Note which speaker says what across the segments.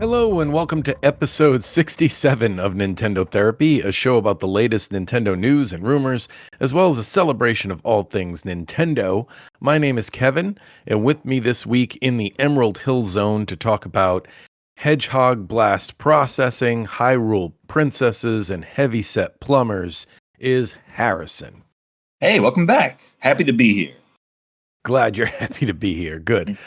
Speaker 1: Hello and welcome to episode 67 of Nintendo Therapy, a show about the latest Nintendo news and rumors, as well as a celebration of all things Nintendo. My name is Kevin, and with me this week in the Emerald Hill Zone to talk about Hedgehog Blast Processing, Hyrule Princesses, and Heavyset Plumbers is Harrison.
Speaker 2: Hey, welcome back. Happy to be here.
Speaker 1: Glad you're happy to be here. Good.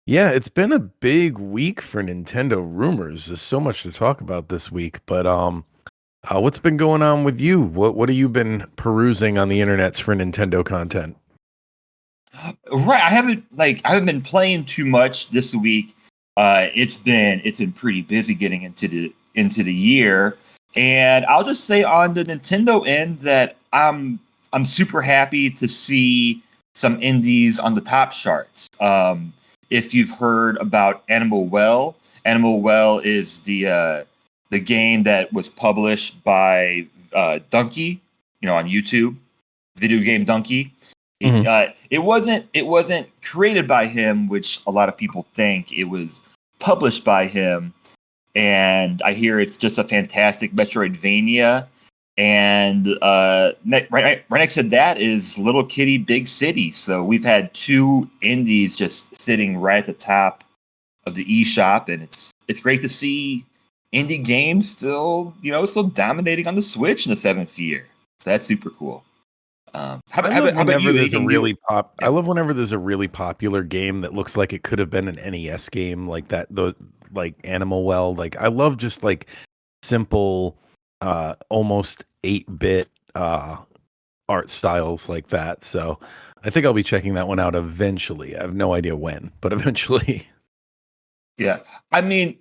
Speaker 1: Yeah, it's been a big week for Nintendo rumors. There's so much to talk about this week, but what's been going on with you? What have you been perusing on the internets for Nintendo content?
Speaker 2: Right, I haven't been playing too much this week. It's been pretty busy getting into the year, and I'll just say on the Nintendo end that I'm super happy to see some indies on the top charts. If you've heard about Animal Well is the game that was published by Donkey, on YouTube, video game Donkey.
Speaker 1: Mhm.
Speaker 2: It wasn't created by him, which a lot of people think. It was published by him, and I hear it's just a fantastic Metroidvania. And right next to that is Little Kitty Big City. So we've had two indies just sitting right at the top of the eShop, and it's great to see indie games still dominating on the Switch in the seventh year. So that's super cool. How about you? Anything new?
Speaker 1: I love whenever there's a really popular game that looks like it could have been an NES game like that. Like Animal Well. Like I love just like simple, almost 8-bit art styles like that. So I think I'll be checking that one out eventually. I have no idea when, but eventually.
Speaker 2: Yeah, I mean,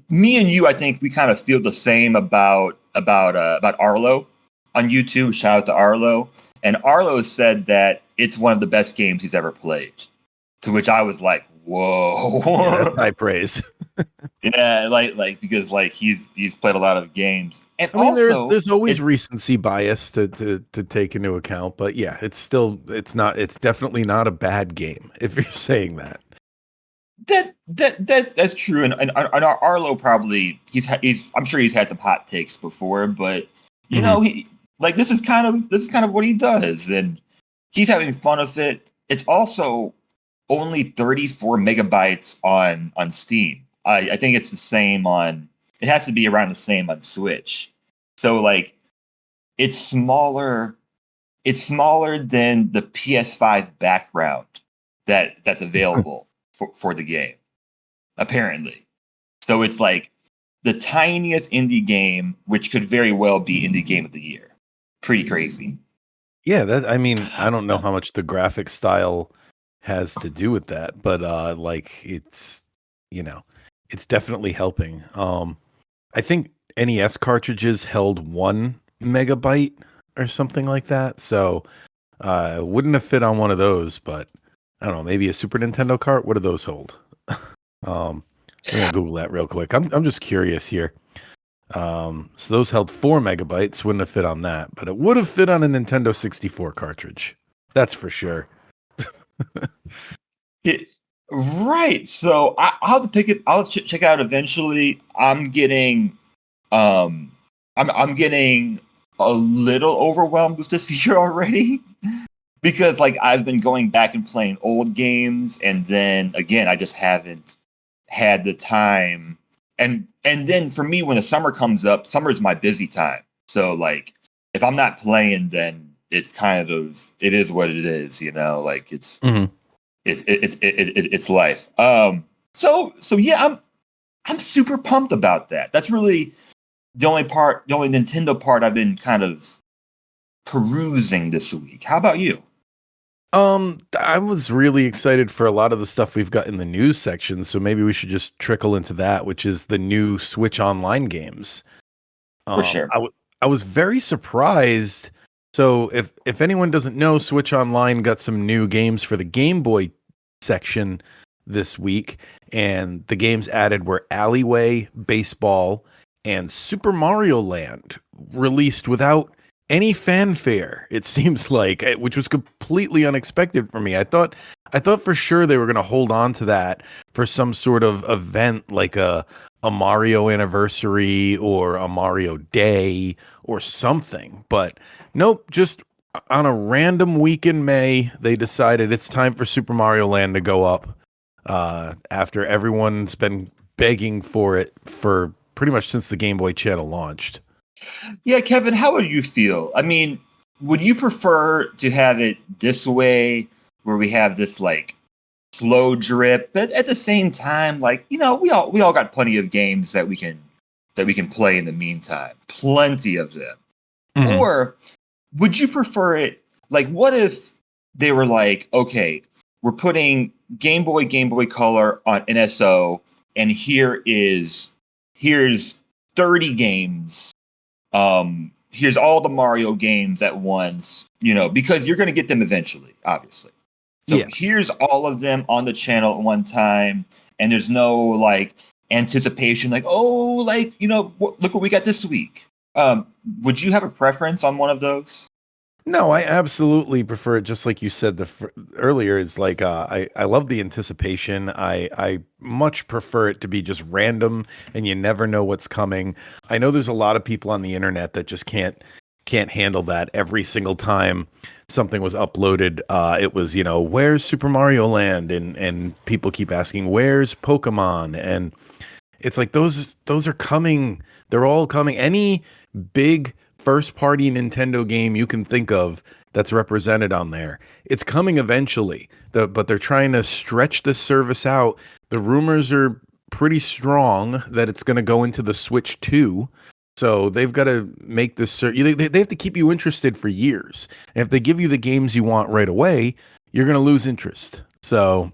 Speaker 2: me and you, I think we kind of feel the same about Arlo on YouTube. Shout out to Arlo, and Arlo said that it's one of the best games he's ever played. To which I was like, "Whoa,
Speaker 1: Yeah, that's high praise.
Speaker 2: yeah!" Like because he's played a lot of games, and
Speaker 1: I mean,
Speaker 2: also
Speaker 1: there's always recency bias to take into account, but yeah, it's definitely not a bad game if you're saying that.
Speaker 2: That's true, and Arlo probably I'm sure he's had some hot takes before, but he this is kind of what he does, and he's having fun with it. It's also only 34 megabytes on Steam. I think it's the same on. It has to be around the same on Switch. So it's smaller. It's smaller than the PS5 background that's available for the game, apparently. So it's like the tiniest indie game, which could very well be indie game of the year. Pretty crazy.
Speaker 1: Yeah, I mean, I don't know how much the graphic style has to do with that, but it's definitely helping. I think NES cartridges held 1 megabyte or something like that, so it wouldn't have fit on one of those, but I don't know, maybe a Super Nintendo cart. What do those hold? I'm gonna Google that real quick. I'm just curious here. So those held 4 megabytes, wouldn't have fit on that, but it would have fit on a Nintendo 64 cartridge. That's for sure.
Speaker 2: Right. So I'll have to pick it. I'll check it out eventually. I'm getting a little overwhelmed with this year already because I've been going back and playing old games, and then again I just haven't had the time. And then for me, when the summer comes up, summer is my busy time. So if I'm not playing, then it's it is what it is, it's
Speaker 1: Mhm.
Speaker 2: it's life. So yeah, I'm super pumped about that. That's really the only Nintendo part I've been kind of perusing this week. How about you?
Speaker 1: I was really excited for a lot of the stuff we've got in the news section, so maybe we should just trickle into that, which is the new Switch Online games.
Speaker 2: For sure.
Speaker 1: I was very surprised. So if anyone doesn't know, Switch Online got some new games for the Gameboy section this week, and the games added were Alleyway, Baseball, and Super Mario Land, released without any fanfare, it seems like, which was completely unexpected for me. I thought I thought for sure they were going to hold on to that for some sort of event like a Mario anniversary or a Mario Day or something. But nope, just on a random week in May, they decided it's time for Super Mario Land to go up after everyone's been begging for it for pretty much since the Game Boy channel launched.
Speaker 2: Yeah, Kevin, how would you feel? I mean, would you prefer to have it this way, where we have this like slow drip, but at the same time, like, we all got plenty of games that we can play in the meantime, plenty of them.
Speaker 1: Mhm.
Speaker 2: Or would you prefer it like, what if they were like, okay, we're putting Game Boy Color on NSO, and here's 30 games. Here's all the Mario games at once, because you're going to get them eventually, obviously. So
Speaker 1: Yeah.
Speaker 2: here's all of them on the channel at one time, and there's no like anticipation, like, oh, like, look what we got this week. Would you have a preference on one of those?
Speaker 1: No, I absolutely prefer it. Just like you said earlier, is like I love the anticipation. I much prefer it to be just random and you never know what's coming. I know there's a lot of people on the internet that just can't handle that. Every single time something was uploaded, it was where's Super Mario Land, and people keep asking where's Pokemon, and it's like those are coming. They're all coming. Any big first party Nintendo game you can think of that's represented on there, it's coming eventually. But they're trying to stretch this service out. The rumors are pretty strong that it's going to go into the Switch 2. So they've got to make this. They have to keep you interested for years. And if they give you the games you want right away, you're going to lose interest. So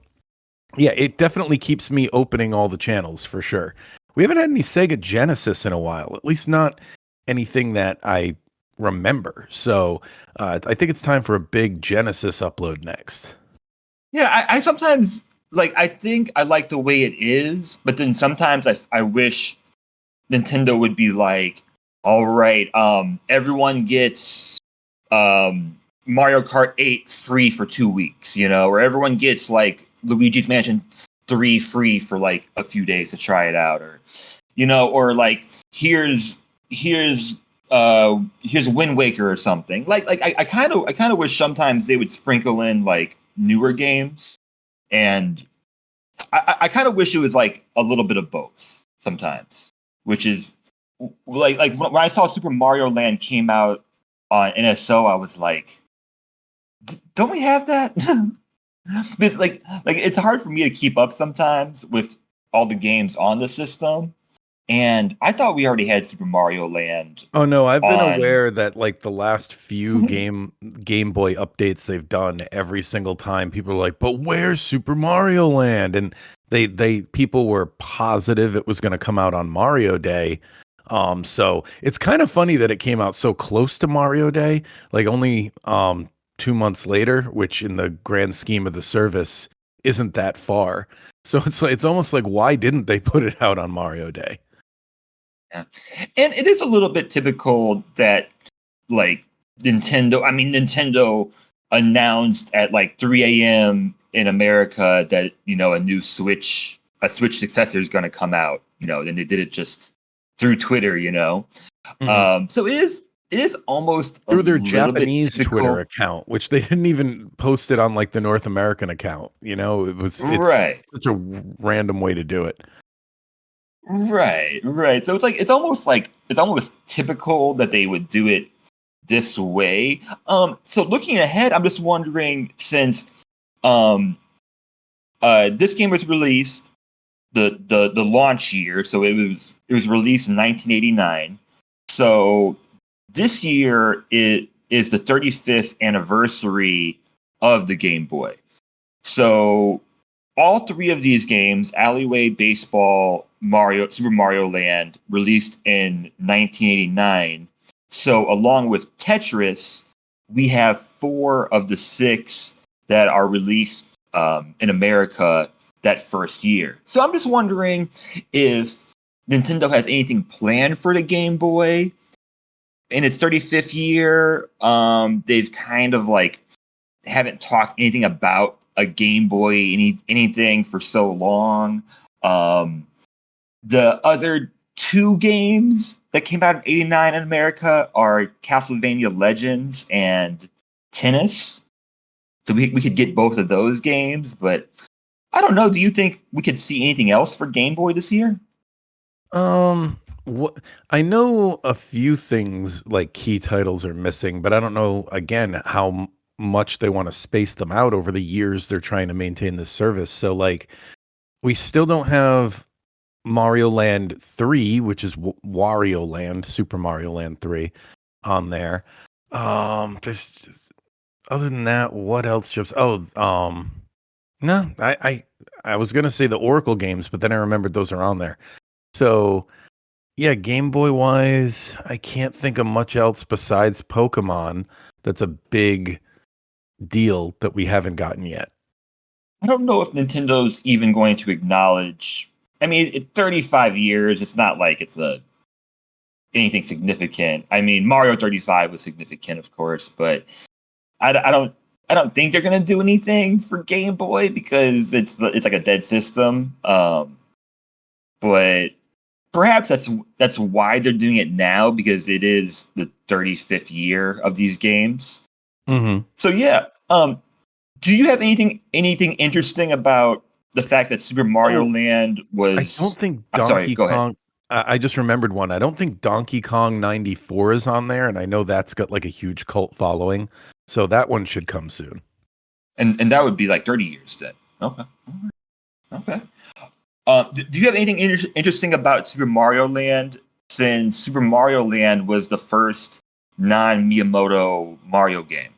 Speaker 1: yeah, it definitely keeps me opening all the channels for sure. We haven't had any Sega Genesis in a while, at least not anything that I remember. So I think it's time for a big Genesis upload next.
Speaker 2: Yeah, I sometimes like. I think I like the way it is, but then sometimes I wish Nintendo would be like, all right, everyone gets Mario Kart 8 free for 2 weeks, or everyone gets like Luigi's Mansion 3 free for like a few days to try it out, or like here's Wind Waker or something. Like I kind of wish sometimes they would sprinkle in like newer games, and I kind of wish it was like a little bit of both sometimes, which is like when I saw Super Mario Land came out on NSO, I was like, don't we have that? Because like it's hard for me to keep up sometimes with all the games on the system, and I thought we already had Super Mario Land
Speaker 1: Oh no, I've been
Speaker 2: on.
Speaker 1: aware that like the last few Game Boy updates they've done, every single time people are like, "But where's Super Mario Land?" And they people were positive it was going to come out on Mario Day. So it's kind of funny that it came out so close to Mario Day, like only 2 months later, which in the grand scheme of the service isn't that far. So it's almost like, why didn't they put it out on Mario Day?
Speaker 2: Yeah. And it is a little bit typical that like Nintendo announced at like 3 a.m. in America that, a Switch successor is going to come out, and they did it just through Twitter.
Speaker 1: Mhm.
Speaker 2: So it is almost a
Speaker 1: Through their
Speaker 2: little bit
Speaker 1: Japanese Twitter
Speaker 2: typical.
Speaker 1: account, which they didn't even post it on like the North American account. It's
Speaker 2: Right.
Speaker 1: such a random way to do it.
Speaker 2: Right. So it's almost typical that they would do it this way. So looking ahead, I'm just wondering, since um this game was released the launch year, so it was released in 1989. So this year it is the 35th anniversary of the Game Boy. So all three of these games, Alleyway, Baseball, Super Mario Land, released in 1989. So along with Tetris, we have four of the six that are released in America that first year. So I'm just wondering if Nintendo has anything planned for the Game Boy in its 35th year. They've kind of like haven't talked anything about a Game Boy anything for so long. The other two games that came out in '89 in America are Castlevania Legends and Tennis. So we could get both of those games, but I don't know. Do you think we could see anything else for Game Boy this year?
Speaker 1: What I know a few things like key titles are missing, but I don't know again how much they want to space them out over the years they're trying to maintain this service. So like we still don't have Mario Land 3, which is Wario Land, Super Mario Land 3 on there. There's other than that, what else jumps? No, I was gonna say the Oracle games, but then I remembered those are on there. So yeah, Game Boy wise, I can't think of much else besides Pokemon that's a big deal that we haven't gotten yet.
Speaker 2: I don't know if Nintendo's even going to acknowledge. I mean, 35 years. It's not like it's anything significant. I mean, Mario 35 was significant, of course, but I don't. I don't think they're gonna do anything for Game Boy because it's like a dead system. But perhaps that's why they're doing it now because it is the 35th year of these games.
Speaker 1: Mm-hmm.
Speaker 2: So yeah, do you have anything interesting about the fact that Super Mario
Speaker 1: Oh,
Speaker 2: Land
Speaker 1: I don't
Speaker 2: was?
Speaker 1: think
Speaker 2: I'm sorry.
Speaker 1: Donkey
Speaker 2: Go ahead.
Speaker 1: Kong. I just remembered one. I don't think Donkey Kong 94 is on there, and I know that's got like a huge cult following. So that one should come soon.
Speaker 2: And that would be like 30 years then. Okay. Okay. Do you have anything interesting about Super Mario Land? Since Super Mario Land was the first non-Miyamoto Mario game.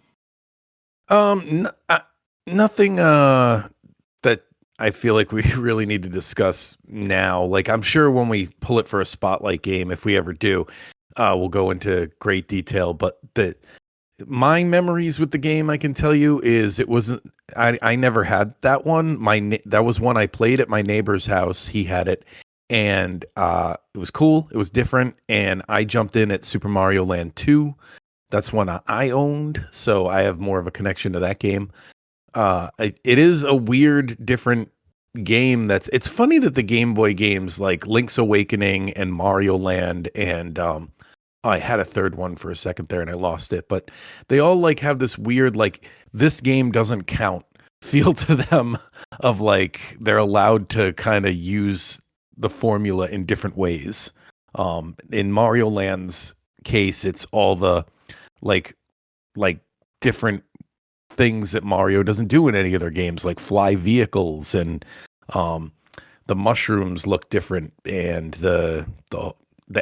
Speaker 1: Nothing that I feel like we really need to discuss now. Like I'm sure when we pull it for a spotlight game, if we ever do, we'll go into great detail. But my memories with the game, I can tell you, is it wasn't. I never had that one. That was one I played at my neighbor's house. He had it, and it was cool. It was different, and I jumped in at Super Mario Land 2. That's one I owned, so I have more of a connection to that game. It is a weird, different game. It's funny that the Game Boy games like Link's Awakening and Mario Land and I had a third one for a second there and I lost it, but they all like have this weird like this game doesn't count feel to them of like they're allowed to kind of use the formula in different ways. In Mario Land's case, it's all the like like different things that Mario doesn't do in any of their games, like fly vehicles and um, the mushrooms look different, and the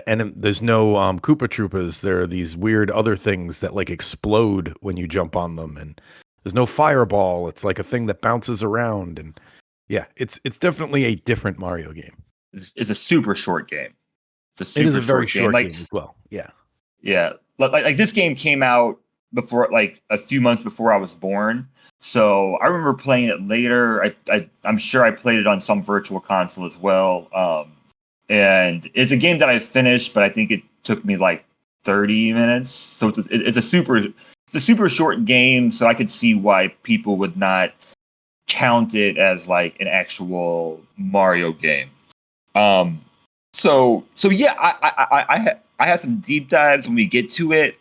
Speaker 1: enemy. There's no Koopa Troopas. There are these weird other things that like explode when you jump on them, and there's no fireball. It's like a thing that bounces around, and yeah, it's definitely a different Mario game.
Speaker 2: It's a super short game. It's a
Speaker 1: It is
Speaker 2: super
Speaker 1: a very
Speaker 2: short game.
Speaker 1: short
Speaker 2: Like
Speaker 1: game as well. Yeah.
Speaker 2: yeah, like this game came out before, like a few months before I was born. So I remember playing it later. I'm sure I played it on some virtual console as well. And it's a game that I finished, but I think it took me like 30 minutes. So it's a super short game. So I could see why people would not count it as like an actual Mario game. Um, so yeah, I have some deep dives when we get to it,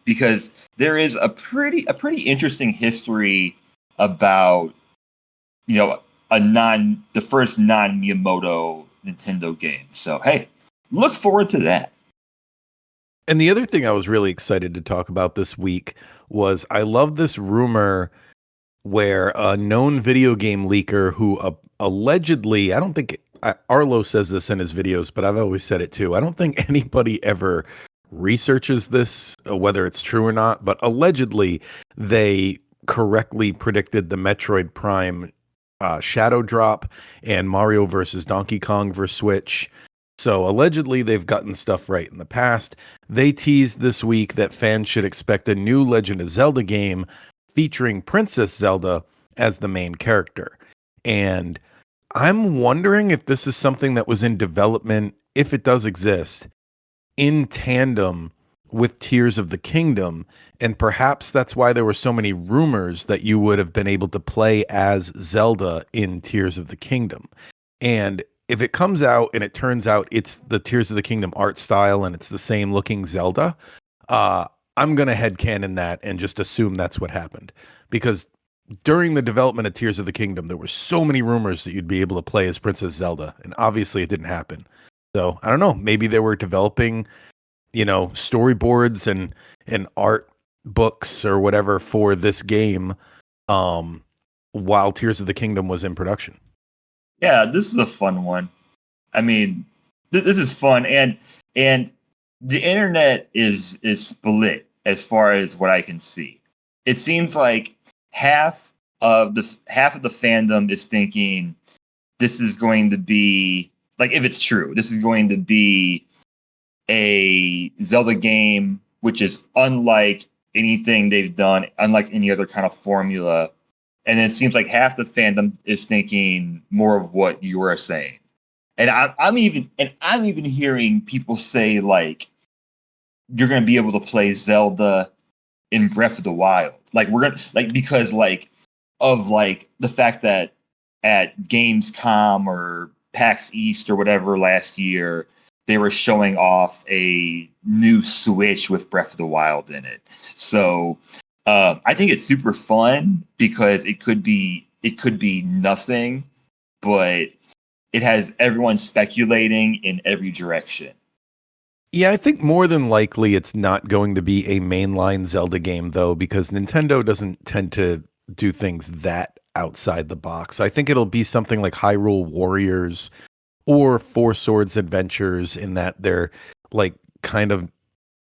Speaker 2: because there is a pretty interesting history about the first non Miyamoto Nintendo game. So hey, look forward to that.
Speaker 1: And the other thing I was really excited to talk about this week was I love this rumor where a known video game leaker who allegedly, I don't think Arlo says this in his videos, but I've always said it too. I don't think anybody ever researches this, whether it's true or not, but allegedly they correctly predicted the Metroid Prime Shadow Drop and Mario versus Donkey Kong for Switch. So allegedly they've gotten stuff right in the past. They teased this week that fans should expect a new Legend of Zelda game featuring Princess Zelda as the main character. And I'm wondering if this is something that was in development, if it does exist, in tandem with Tears of the Kingdom, and perhaps that's why there were so many rumors that you would have been able to play as Zelda in Tears of the Kingdom. And if it comes out and it turns out it's the Tears of the Kingdom art style and it's the same looking Zelda, uh, I'm gonna headcanon that and just assume that's what happened. Because during the development of Tears of the Kingdom, there were so many rumors that you'd be able to play as Princess Zelda, and obviously it didn't happen. So I don't know. Maybe they were developing, storyboards and art books or whatever for this game, um, while Tears of the Kingdom was in production.
Speaker 2: Yeah, this is a fun one. I mean, this is fun, and the internet is split as far as what I can see. It seems like half of the fandom is thinking this is going to be, like, if it's true, this is going to be a Zelda game which is unlike anything they've done, unlike any other kind of formula. And it seems like half the fandom is thinking more of what you are saying. And I'm even hearing people say, like, you're gonna be able to play Zelda in Breath of the Wild. Like, we're gonna, like, because, like, of, like, the fact that at Gamescom or PAX East or whatever last year, they were showing off a new Switch with Breath of the Wild in it. So I think it's super fun because it could be nothing, but it has everyone speculating in every direction.
Speaker 1: Yeah, I think more than likely it's not going to be a mainline Zelda game, though, because Nintendo doesn't tend to do things that outside the box. I think it'll be something like Hyrule Warriors or Four Swords Adventures, in that they're like kind of,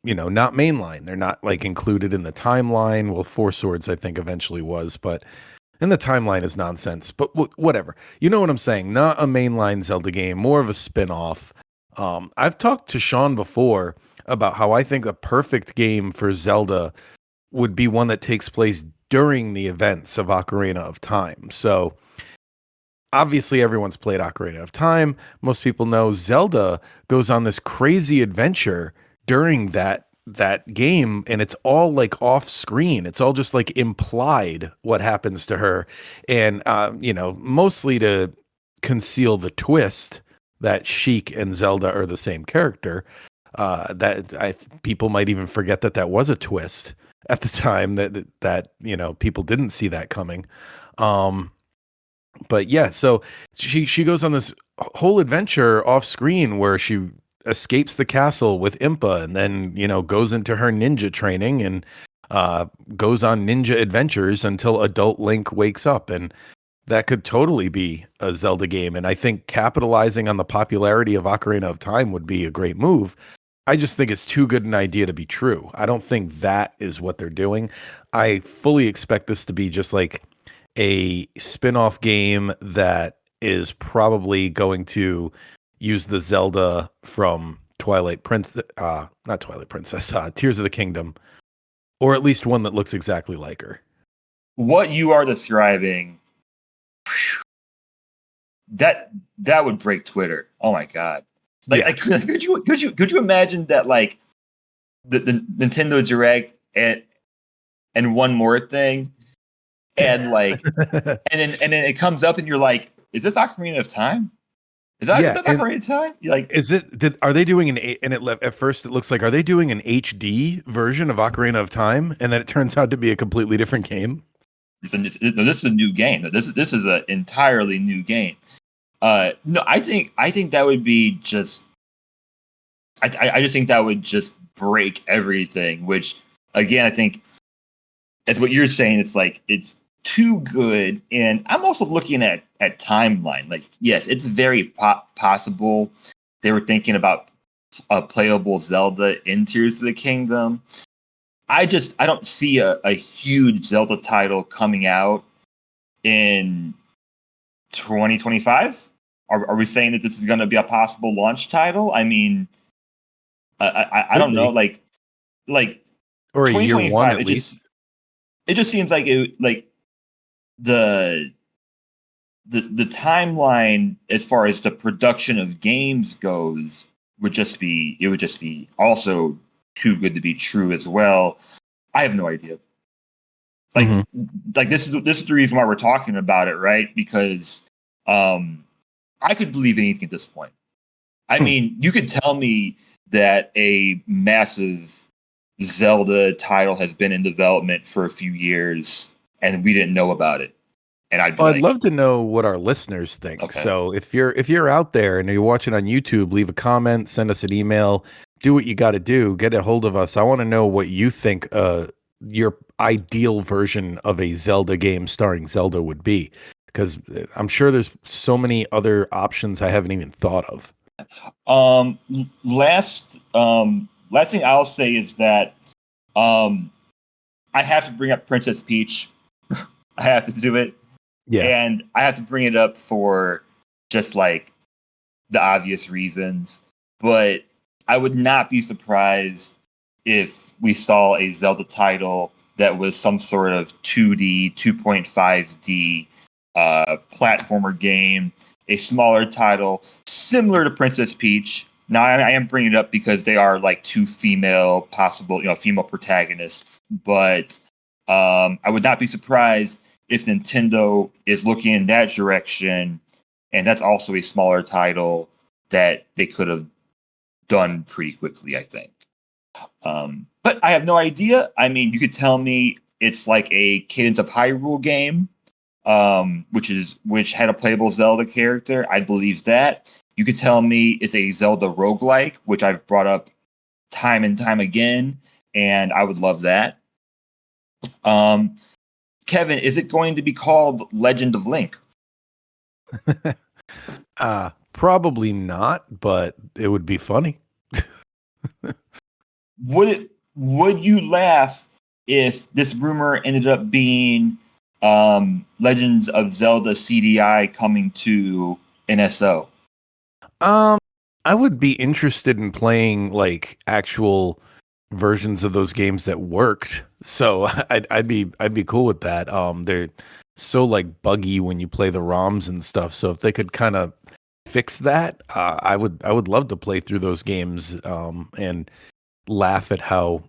Speaker 1: not mainline. They're not like included in the timeline. Well, Four Swords, I think, eventually was, but and the timeline is nonsense. But whatever. You know what I'm saying? Not a mainline Zelda game, more of a spin-off. I've talked to Sean before about how I think a perfect game for Zelda would be one that takes place during the events of Ocarina of Time. So obviously everyone's played Ocarina of Time. Most people know Zelda goes on this crazy adventure during that game, and it's all like off screen. It's all just like implied what happens to her, and mostly to conceal the twist that Sheik and Zelda are the same character. People might even forget that was a twist at the time, that people didn't see that coming. But yeah, so she goes on this whole adventure off screen where she escapes the castle with Impa, and then goes into her ninja training and goes on ninja adventures until adult Link wakes up. And that could totally be a Zelda game. And I think capitalizing on the popularity of Ocarina of Time would be a great move. I just think it's too good an idea to be true. I don't think that is what they're doing. I fully expect this to be just like a spin-off game that is probably going to use the Zelda from not Twilight Princess, Tears of the Kingdom, or at least one that looks exactly like her.
Speaker 2: What you are describing, that would break Twitter. Oh my god! Like,
Speaker 1: Yeah.
Speaker 2: could you imagine that, like, the Nintendo Direct and one more thing, and like and then it comes up and you're like, is this Ocarina of Time? Is
Speaker 1: Yeah,
Speaker 2: that
Speaker 1: and
Speaker 2: Ocarina of Time? You're like,
Speaker 1: are they doing at first it looks like, are they doing an HD version of Ocarina of Time, and then it turns out to be a completely different game?
Speaker 2: this is a new game. This is an entirely new game. No, I think that would be just. I just think that would just break everything. Which, again, I think, as what you're saying, it's like it's too good. And I'm also looking at timeline. Like, yes, it's very possible they were thinking about a playable Zelda in Tears of the Kingdom. I don't see a huge Zelda title coming out in 2025. Are we saying that this is going to be a possible launch title? I mean, I
Speaker 1: Could
Speaker 2: don't know.
Speaker 1: be.
Speaker 2: Like
Speaker 1: Or a year one
Speaker 2: 2025.
Speaker 1: at least.
Speaker 2: It just seems like the the timeline as far as the production of games goes would just be also too good to be true as well. I have no idea. Like, this is the reason why we're talking about it, right? Because I could believe anything at this point. I mean, you could tell me that a massive Zelda title has been in development for a few years and we didn't know about it. And I'd be
Speaker 1: I'd
Speaker 2: like,
Speaker 1: love to know what our listeners think.
Speaker 2: okay.
Speaker 1: So if you're out there and you're watching on YouTube, leave a comment, send us an email, do what you got to do, get a hold of us. I want to know what you think your ideal version of a Zelda game starring Zelda would be, because I'm sure there's so many other options I haven't even thought of.
Speaker 2: Last thing I'll say is that I have to bring up Princess Peach. I have to do it.
Speaker 1: Yeah.
Speaker 2: And I have to bring it up for just like the obvious reasons. But I would not be surprised if we saw a Zelda title that was some sort of 2D, 2.5D platformer game, a smaller title similar to Princess Peach. Now, I am bringing it up because they are like two female protagonists. But I would not be surprised if Nintendo is looking in that direction, and that's also a smaller title that they could have done pretty quickly, I think. But I have no idea. I mean, you could tell me it's like a Cadence of Hyrule game, which had a playable Zelda character. I'd believe that. You could tell me it's a Zelda roguelike, which I've brought up time and time again, and I would love that. Kevin, is it going to be called Legend of Link?
Speaker 1: Probably not, but it would be funny.
Speaker 2: Would you laugh if this rumor ended up being Legends of Zelda CDI coming to NSO?
Speaker 1: I would be interested in playing like actual versions of those games that worked. So I'd be cool with that. They're so like buggy when you play the ROMs and stuff. So if they could kind of fix that, I would love to play through those games and laugh at how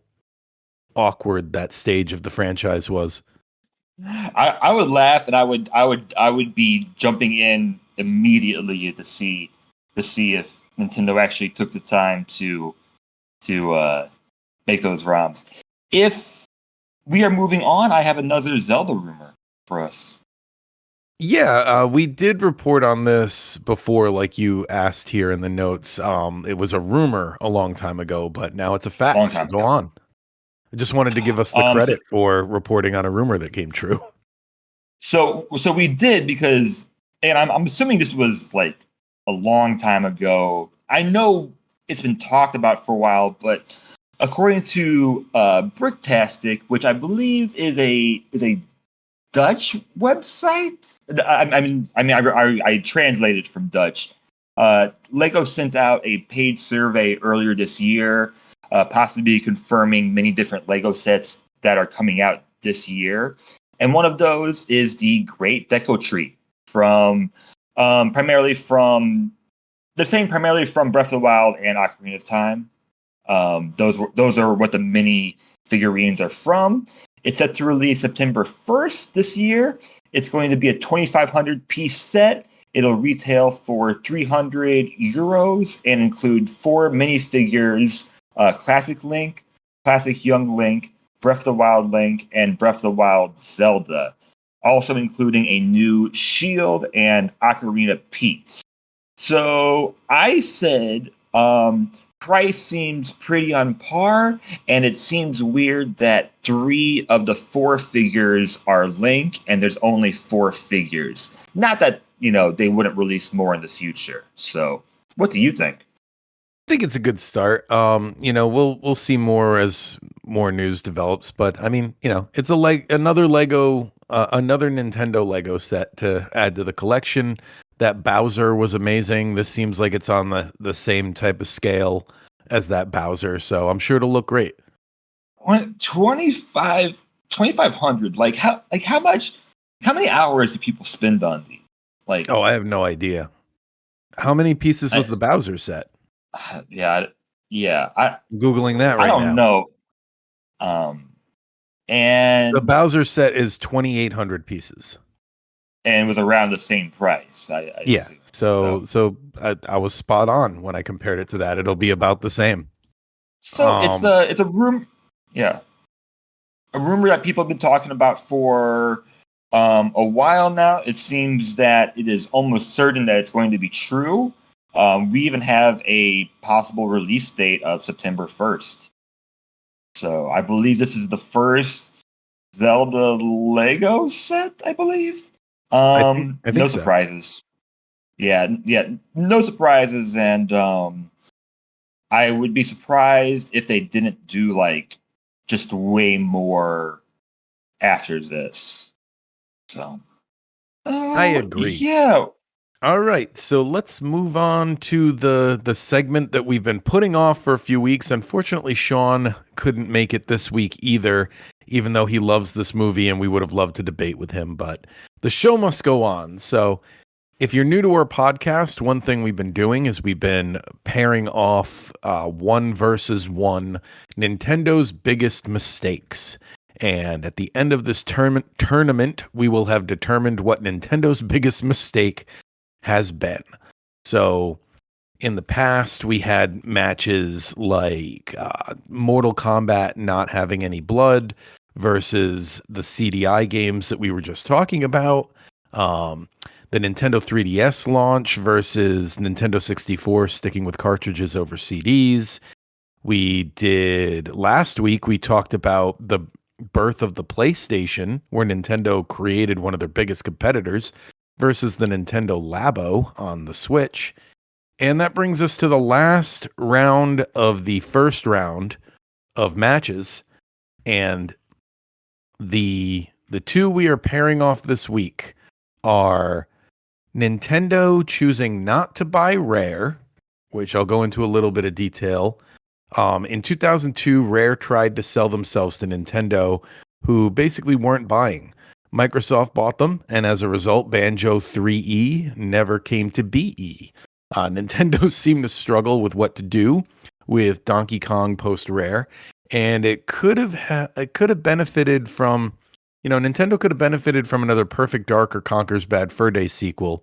Speaker 1: awkward that stage of the franchise was.
Speaker 2: I would laugh, and I would be jumping in immediately to see if Nintendo actually took the time to make those ROMs. If we are moving on, I have another Zelda rumor for us.
Speaker 1: Yeah, we did report on this before, like you asked here in the notes. It was a rumor a long time ago, but now it's a fact. So go on. I just wanted to give us the credit for reporting on a rumor that came true.
Speaker 2: So we did because, and I'm assuming this was like a long time ago. I know it's been talked about for a while, but according to Bricktastic, which I believe is a Dutch website. I translated from Dutch. Lego sent out a paid survey earlier this year, possibly confirming many different Lego sets that are coming out this year. And one of those is the Great Deco Tree primarily from Breath of the Wild and Ocarina of Time. Those are what the mini figurines are from. It's set to release September 1st this year. It's going to be a 2,500 piece set. It'll retail for €300 and include 4 minifigures: Classic Link, Classic Young Link, Breath of the Wild Link, and Breath of the Wild Zelda. Also including a new shield and Ocarina piece. So I said, price seems pretty on par, and it seems weird that 3 of the 4 figures are Link, and there's only 4 figures. Not that, they wouldn't release more in the future. So, what do you think?
Speaker 1: I think it's a good start. We'll see more as more news develops, but I mean, it's another Nintendo Lego set to add to the collection. That Bowser was amazing. This seems like it's on the same type of scale as that Bowser, so I'm sure it'll look great.
Speaker 2: 2,500. How many hours do people spend on these?
Speaker 1: I have no idea. How many pieces was the Bowser set?
Speaker 2: Yeah, Yeah,
Speaker 1: I'm Googling that
Speaker 2: I
Speaker 1: right
Speaker 2: don't
Speaker 1: now.
Speaker 2: know. And
Speaker 1: The Bowser set is 2,800 pieces.
Speaker 2: and was around the same price. I
Speaker 1: Yeah.
Speaker 2: assume.
Speaker 1: So I was spot on when I compared it to that. It'll be about the same.
Speaker 2: So it's a room, yeah, a rumor that people have been talking about for a while now. It seems that it is almost certain that it's going to be true. We even have a possible release date of September 1st. So I believe this is the first Zelda Lego set, I believe.
Speaker 1: I
Speaker 2: No
Speaker 1: think so.
Speaker 2: surprises. Yeah, no surprises, and I would be surprised if they didn't do like just way more after this. So,
Speaker 1: I agree.
Speaker 2: yeah.
Speaker 1: All right, so let's move on to the segment that we've been putting off for a few weeks. Unfortunately, Sean couldn't make it this week either, even though he loves this movie and we would have loved to debate with him, but the show must go on. So, if you're new to our podcast, one thing we've been doing is we've been pairing off one versus one Nintendo's biggest mistakes. And at the end of this tournament, we will have determined what Nintendo's biggest mistake has been. So in the past, we had matches like Mortal Kombat not having any blood versus the CDI games that we were just talking about. The Nintendo 3DS launch versus Nintendo 64 sticking with cartridges over CDs. We did last week, we talked about the birth of the PlayStation, where Nintendo created one of their biggest competitors versus the Nintendo Labo on the Switch. And that brings us to the last round of the first round of matches. And the two we are pairing off this week are Nintendo choosing not to buy Rare, which I'll go into a little bit of detail. In 2002, Rare tried to sell themselves to Nintendo, who basically weren't buying. Microsoft bought them, and as a result, Banjo 3E never came to be. Nintendo seemed to struggle with what to do with Donkey Kong post Rare, and it could have benefited from, Nintendo could have benefited from another Perfect Dark or Conker's Bad Fur Day sequel.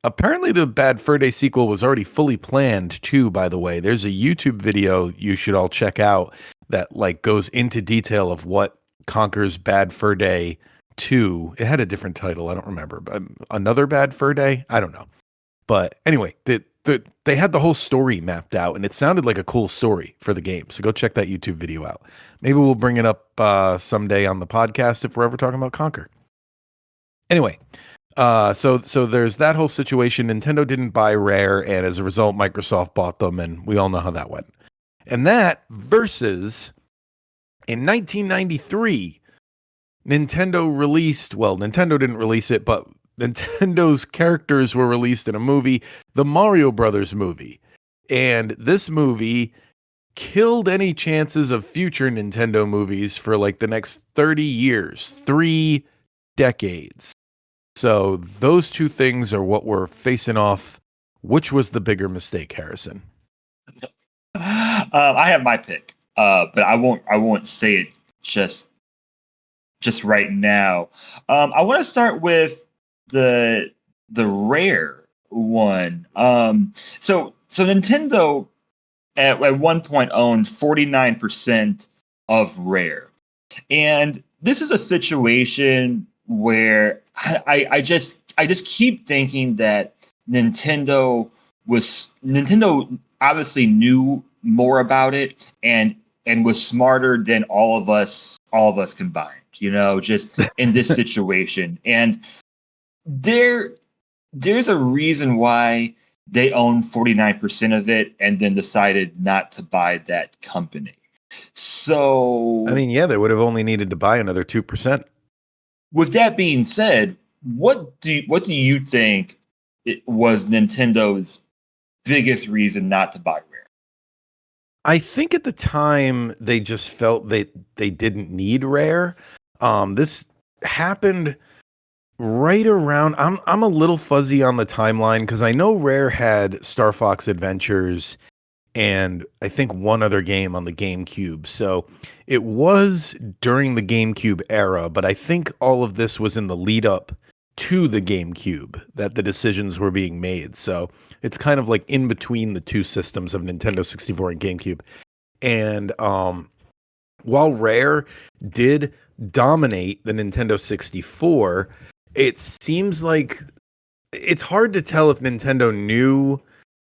Speaker 1: Apparently, the Bad Fur Day sequel was already fully planned too, by the way. There's a YouTube video you should all check out that goes into detail of what Conker's Bad Fur Day 2. It had a different title, I don't remember. But Another Bad Fur Day? I don't know. But anyway, they had the whole story mapped out, and it sounded like a cool story for the game. So go check that YouTube video out. Maybe we'll bring it up someday on the podcast if we're ever talking about Conker. Anyway, so there's that whole situation. Nintendo didn't buy Rare, and as a result, Microsoft bought them, and we all know how that went. And that versus in 1993, Nintendo didn't release it, but Nintendo's characters were released in a movie, the Mario Brothers movie. And this movie killed any chances of future Nintendo movies for the next 30 years, 3 decades. So those two things are what we're facing off. Which was the bigger mistake, Harrison?
Speaker 2: I have my pick, but I won't say it just right now. I want to start with the Rare one. So Nintendo at one point owned 49% of Rare, and this is a situation where I just keep thinking that Nintendo obviously knew more about it and was smarter than all of us combined, just in this situation. And there's a reason why they own 49% of it and then decided not to buy that company. So
Speaker 1: I mean, yeah, they would have only needed to buy another 2%.
Speaker 2: with that being said, what do you think it was Nintendo's biggest reason not to buy Rare?
Speaker 1: I think at the time they just felt they didn't need Rare. This happened right around. I'm a little fuzzy on the timeline because I know Rare had Star Fox Adventures and I think one other game on the GameCube. So it was during the GameCube era, but I think all of this was in the lead up to the GameCube that the decisions were being made. So it's kind of like in between the two systems of Nintendo 64 and GameCube. And while Rare did dominate the Nintendo 64, it seems like it's hard to tell if Nintendo knew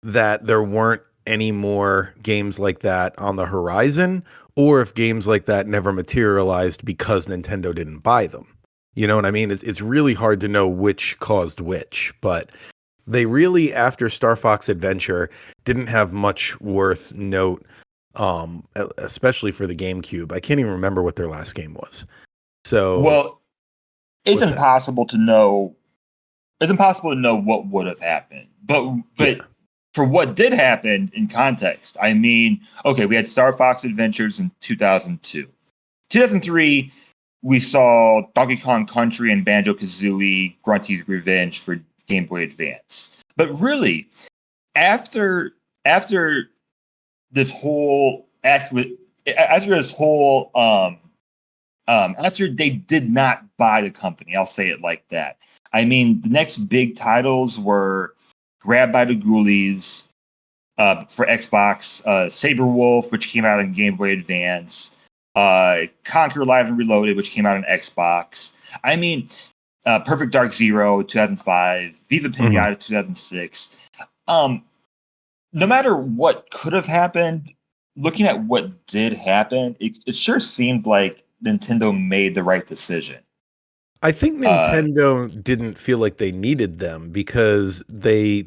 Speaker 1: that there weren't any more games like that on the horizon, or if games like that never materialized because Nintendo didn't buy them. You know what I mean? It's really hard to know which caused which, but they really, after Star Fox Adventure, didn't have much worth note, especially for the GameCube. I can't even remember what their last game was. So,
Speaker 2: Well, it's
Speaker 1: what's that?
Speaker 2: impossible to know. It's impossible to know what would have happened. But
Speaker 1: Yeah.
Speaker 2: for what did happen in context, I mean, okay, we had Star Fox Adventures in 2002. 2003, we saw Donkey Kong Country and Banjo-Kazooie Grunty's Revenge for Game Boy Advance. But really, after after this whole after this whole after they did not buy the company, I'll say it like that. I mean, the next big titles were Grab by the Ghoulies for Xbox, Saber Wolf, which came out on Game Boy Advance, Conquer Live and Reloaded, which came out on Xbox. I mean, Perfect Dark Zero, 2005, Viva
Speaker 1: Mhm.
Speaker 2: Pinata, 2006. No matter what could have happened, looking at what did happen, it sure seemed like Nintendo made the right decision.
Speaker 1: I think
Speaker 2: Uh,
Speaker 1: Nintendo didn't feel like they needed them because they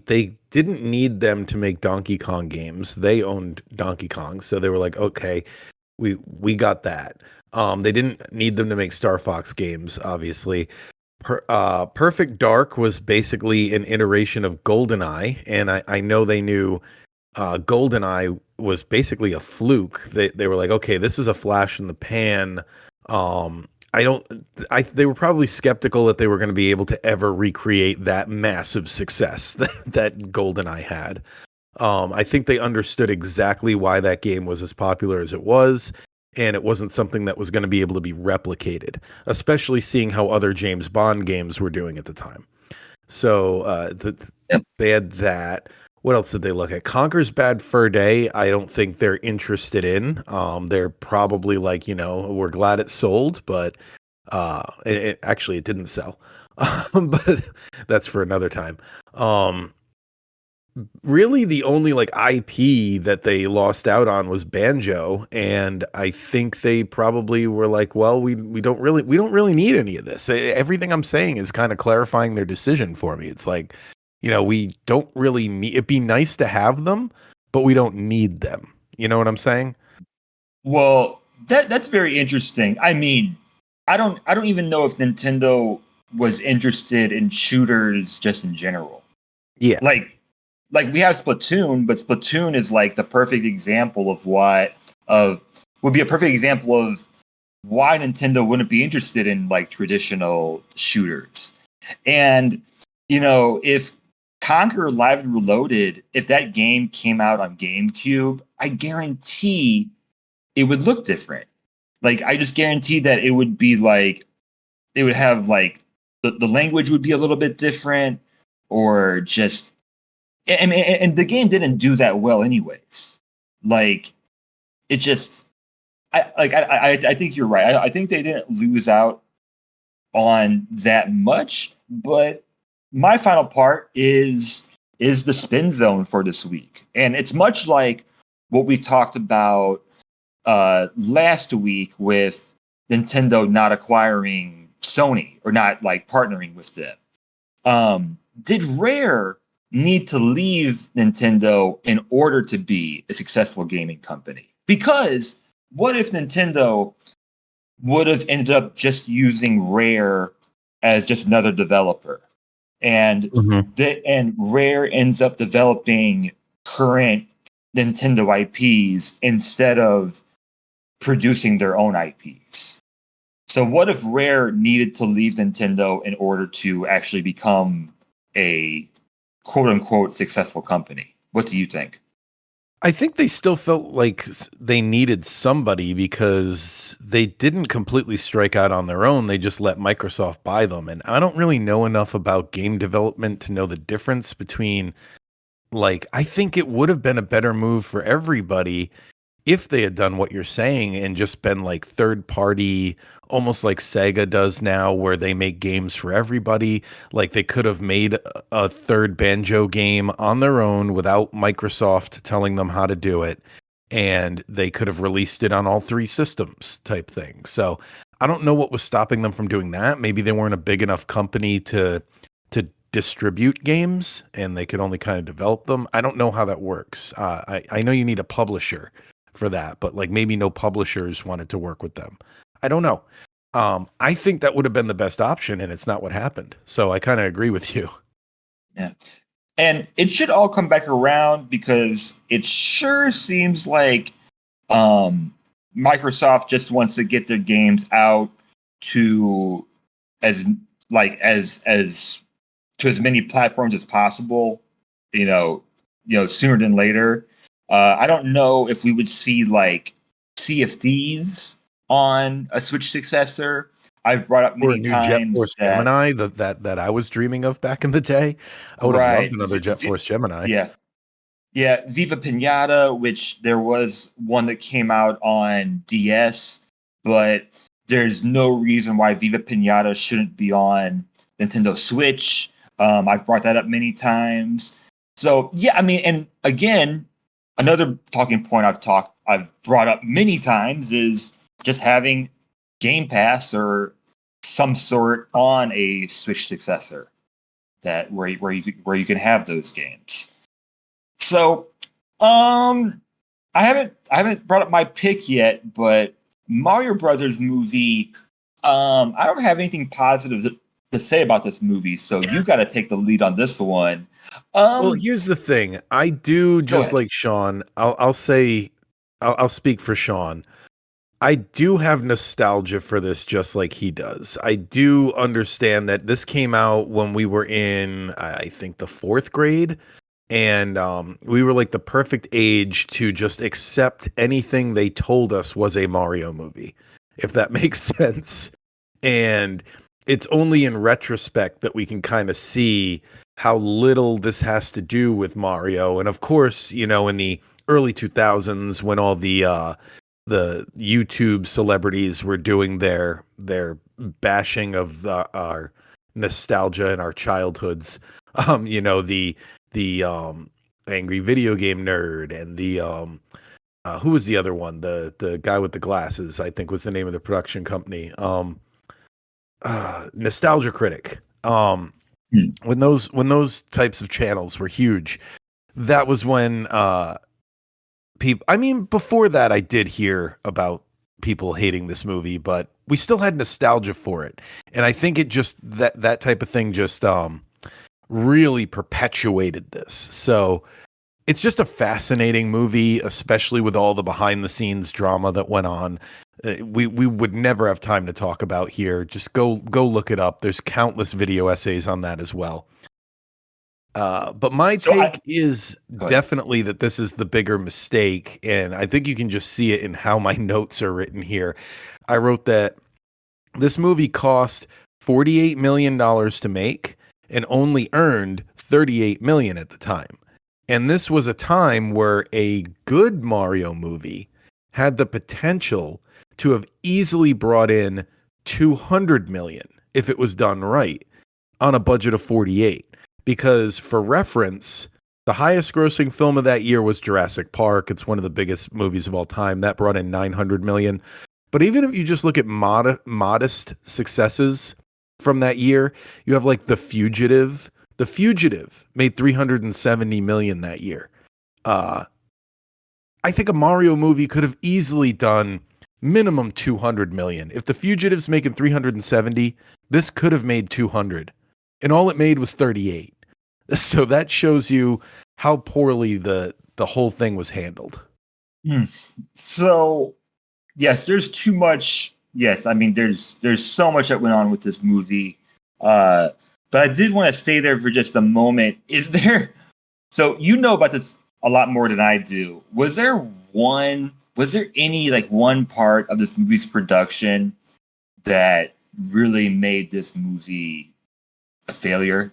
Speaker 1: didn't need them to make Donkey Kong games. They owned Donkey Kong, so they were like, okay, we got that. They didn't need them to make Star Fox games, obviously. Perfect Dark was basically an iteration of GoldenEye, and I know they knew GoldenEye was basically a fluke. They were like, okay, this is a flash in the pan. I don't. They were probably skeptical that they were going to be able to ever recreate that massive success that GoldenEye had. I think they understood exactly why that game was as popular as it was, and it wasn't something that was going to be able to be replicated, especially seeing how other James Bond games were doing at the time. So
Speaker 2: yep.
Speaker 1: they had that. What else did they look at? Conker's Bad Fur Day. I don't think they're interested in. They're probably like, we're glad it sold, but actually it didn't sell. But that's for another time. Um, Really the only like IP that they lost out on was Banjo, and I think they probably were like, well, we don't really need any of this. Everything I'm saying is kind of clarifying their decision for me. It's like, we don't really need, it'd be nice to have them, but we don't need them. You know what I'm saying?
Speaker 2: Well, that's very interesting. I mean, I don't even know if Nintendo was interested in shooters just in general.
Speaker 1: Yeah.
Speaker 2: Like we have Splatoon, but Splatoon is like the perfect example of would be a perfect example of why Nintendo wouldn't be interested in like traditional shooters. And if Conquer Live and Reloaded, if that game came out on GameCube, I guarantee it would look different. Like I just guarantee that it would be like it would have like the language would be a little bit different, or just and the game didn't do that well anyways. Like it just I think you're right. I think they didn't lose out on that much, but my final part is the spin zone for this week. And it's much like what we talked about last week with Nintendo not acquiring Sony or not like partnering with them. Did Rare need to leave Nintendo in order to be a successful gaming company? Because what if Nintendo would have ended up just using Rare as just another developer, and
Speaker 1: Mhm.
Speaker 2: Rare ends up developing current Nintendo IPs instead of producing their own IPs. So what if Rare needed to leave Nintendo in order to actually become a quote unquote successful company? What do you think?
Speaker 1: I think they still felt like they needed somebody because they didn't completely strike out on their own. They just let Microsoft buy them. And I don't really know enough about game development to know the difference between, like, I think it would have been a better move for everybody if they had done what you're saying and just been like third party, almost like Sega does now, where they make games for everybody. Like they could have made a third Banjo game on their own without Microsoft telling them how to do it. And they could have released it on all three systems type thing. So I don't know what was stopping them from doing that. Maybe they weren't a big enough company to distribute games and they could only kind of develop them. I don't know how that works. I know you need a publisher for that, but like maybe no publishers wanted to work with them. I don't know. I think that would have been the best option, and it's not what happened. So I kind of agree with you.
Speaker 2: Yeah. And it should all come back around because it sure seems like Microsoft just wants to get their games out to as to as many platforms as possible, sooner than later. I don't know if we would see like Sea of Thieves on a Switch successor. I've brought up
Speaker 1: Or a
Speaker 2: many
Speaker 1: new Jet
Speaker 2: times
Speaker 1: Force
Speaker 2: that
Speaker 1: Gemini that I was dreaming of back in the day. I would have loved
Speaker 2: right,
Speaker 1: another Jet Force Gemini.
Speaker 2: yeah, yeah, Viva Pinata, which there was one that came out on DS, but there's no reason why Viva Pinata shouldn't be on Nintendo Switch. I've brought that up many times. So yeah, I mean, and again, another talking point I've brought up many times is just having Game Pass or some sort on a Switch successor where you can have those games. So, I haven't brought up my pick yet, but Mario Brothers movie. I don't have anything positive to say about this movie, so you got to take the lead on this one.
Speaker 1: Well, here's the thing. I do,
Speaker 2: Go
Speaker 1: just
Speaker 2: ahead.
Speaker 1: like Sean. I'll say, I'll speak for Sean. I do have nostalgia for this just like he does. I do understand that this came out when we were in, I think, the fourth grade. And we were like the perfect age to just accept anything they told us was a Mario movie, if that makes sense. And it's only in retrospect that we can kind of see how little this has to do with Mario. And of course, in the early 2000s when all the YouTube celebrities were doing their bashing of our nostalgia and our childhoods. The angry video game nerd and the who was the other one? The guy with the glasses, I think was the name of the production company. Nostalgia Critic.
Speaker 2: Hmm.
Speaker 1: When those types of channels were huge, that was when people, I mean, before that I did hear about people hating this movie, but we still had nostalgia for it. And I think it just that type of thing just really perpetuated this. So it's just a fascinating movie, especially with all the behind the scenes drama that went on. We would never have time to talk about here. Just go look it up. There's countless video essays on that as well. But my
Speaker 2: So
Speaker 1: take is
Speaker 2: go ahead.
Speaker 1: definitely that this is the bigger mistake, and I think you can just see it in how my notes are written here. I wrote that this movie cost $48 million to make and only earned $38 million at the time. And this was a time where a good Mario movie had the potential to have easily brought in 200 million if it was done right on a budget of 48. Because for reference, the highest grossing film of that year was Jurassic Park. It's one of the biggest movies of all time. That brought in 900 million. But even if you just look at modest successes from that year, you have like The Fugitive. The Fugitive made 370 million that year. I think a Mario movie could have easily done minimum 200 million. If The Fugitive's making 370, this could have made 200. And all it made was 38. So that shows you how poorly the whole thing was handled.
Speaker 2: So yes, there's too much. Yes, I mean there's so much that went on with this movie. But I did want to stay there for just a moment. Is there? So you know about this? a lot more than I do. Was there any like one part of this movie's production that really made this movie a failure?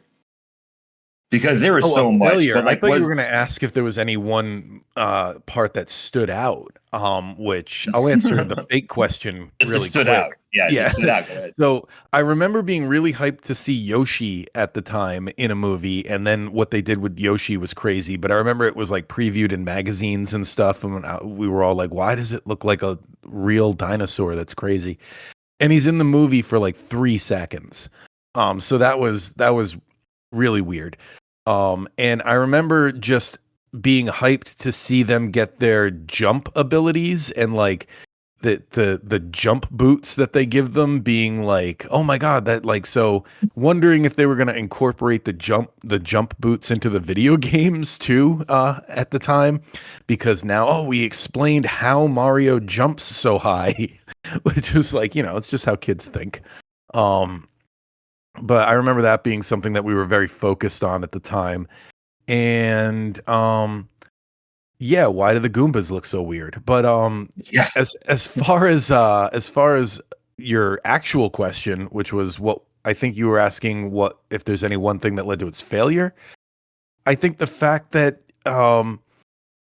Speaker 2: Because there was
Speaker 1: Oh, a
Speaker 2: so much,
Speaker 1: failure.
Speaker 2: but
Speaker 1: I
Speaker 2: like
Speaker 1: thought you were
Speaker 2: was
Speaker 1: going to ask if there was any one part that stood out, which I'll answer the fake question
Speaker 2: it
Speaker 1: really
Speaker 2: stood
Speaker 1: quick.
Speaker 2: out. Yeah, it
Speaker 1: Yeah.
Speaker 2: stood out. Go ahead.
Speaker 1: So I remember being really hyped to see Yoshi at the time in a movie, and then what they did with Yoshi was crazy. But I remember it was like previewed in magazines and stuff, and we were all like, "Why does it look like a real dinosaur? That's crazy." And he's in the movie for like 3 seconds. So that was really weird. And I remember just being hyped to see them get their jump abilities and like the jump boots that they give them being like, oh my god, that like so wondering if they were gonna incorporate the jump boots into the video games too, at the time. Because now, oh, we explained how Mario jumps so high, which was like, it's just how kids think. Um but I remember that being something that we were very focused on at the time. And yeah, why do the Goombas look so weird? But
Speaker 2: Yeah.
Speaker 1: as far as your actual question, which was what I think you were asking, what if there's any one thing that led to its failure? I think the fact that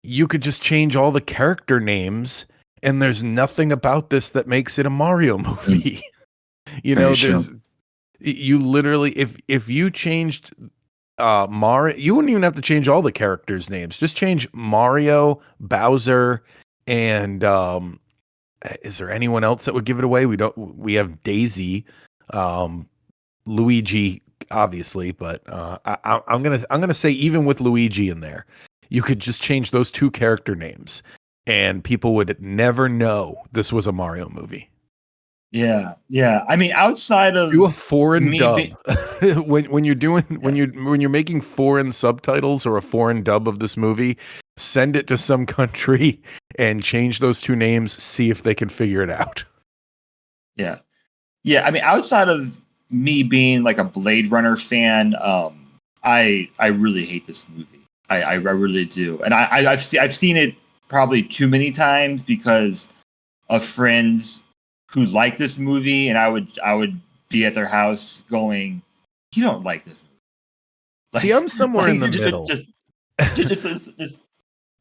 Speaker 1: you could just change all the character names and there's nothing about this that makes it a Mario movie.
Speaker 2: Very true.
Speaker 1: There's you literally if you changed Mario, you wouldn't even have to change all the characters' names. Just change Mario, Bowser, and is there anyone else that would give it away? We have Daisy, um, Luigi, obviously, but I'm gonna say even with Luigi in there, you could just change those two character names, and people would never know this was a Mario movie.
Speaker 2: Yeah, yeah. I mean, outside
Speaker 1: Do a
Speaker 2: of
Speaker 1: foreign
Speaker 2: me
Speaker 1: dub
Speaker 2: being,
Speaker 1: when you're doing
Speaker 2: yeah,
Speaker 1: when you're making foreign subtitles or a foreign dub of this movie. Send it to some country and change those two names. See if they can figure it out.
Speaker 2: yeah, yeah. I mean, outside of me being like a Blade Runner fan, I really hate this movie. I really do, and I've seen it probably too many times because of friends who like this movie, and I would be at their house going, "You don't like this
Speaker 1: See,
Speaker 2: movie,"
Speaker 1: I'm somewhere in
Speaker 2: like
Speaker 1: the
Speaker 2: just
Speaker 1: middle.
Speaker 2: just just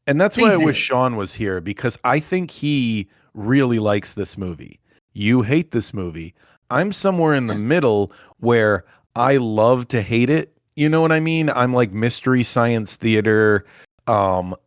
Speaker 1: And that's why
Speaker 2: they
Speaker 1: I wish
Speaker 2: did.
Speaker 1: Sean was here, because I think he really likes this movie. You hate this movie. I'm somewhere in the middle where I love to hate it. You know what I mean? I'm like mystery science theater,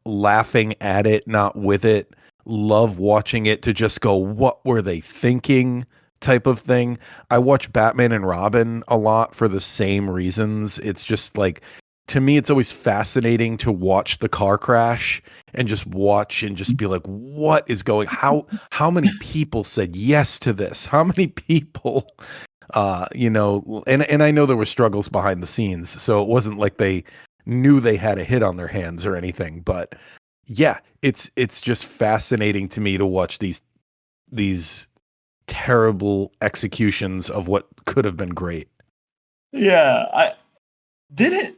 Speaker 1: laughing at it, not with it. Love watching it to just go, what were they thinking? Type of thing. I watch Batman and Robin a lot for the same reasons. It's just like, to me, it's always fascinating to watch the car crash and just watch and just be like, what is going, how many people said yes to this? How many people, and I know there were struggles behind the scenes, so it wasn't like they knew they had a hit on their hands or anything. But yeah, it's just fascinating to me to watch these terrible executions of what could have been great.
Speaker 2: Yeah, I did it.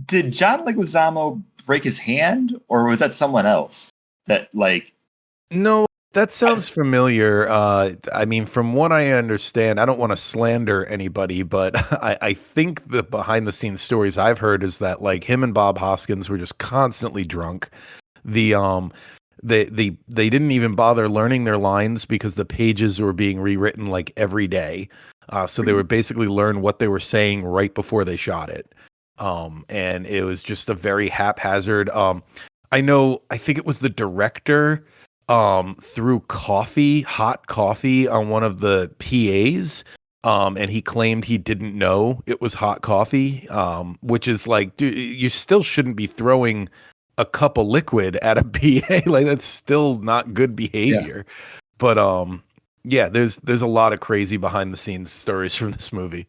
Speaker 2: Did John Leguizamo break his hand, or was that someone else? That like,
Speaker 1: No, that
Speaker 2: I,
Speaker 1: sounds familiar. I mean, from what I understand, I don't want to slander anybody, but I think the behind the scenes stories I've heard is that like him and Bob Hoskins were just constantly drunk. The they didn't even bother learning their lines because the pages were being rewritten like every day. So they would basically learn what they were saying right before they shot it. And it was just a very haphazard. I think it was the director threw hot coffee on one of the PAs. And he claimed he didn't know it was hot coffee, which is like, dude, you still shouldn't be throwing a cup of liquid at a PA. Like that's still not good
Speaker 2: yeah,
Speaker 1: behavior. But yeah, there's a lot of crazy behind the scenes stories from this movie.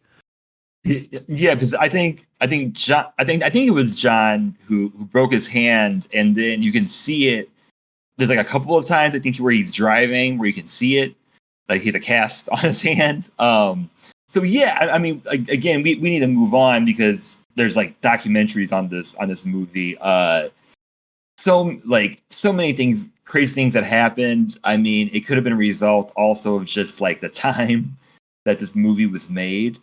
Speaker 2: yeah, because I think John, I think it was John who broke his hand, and then you can see it. There's like a couple of times I think where he's driving where you can see it, like he has a cast on his hand. So yeah, I mean, like, again, we need to move on because there's like documentaries on this movie. so many things, crazy things that happened. I mean, it could have been a result also of just like the time that this movie was made.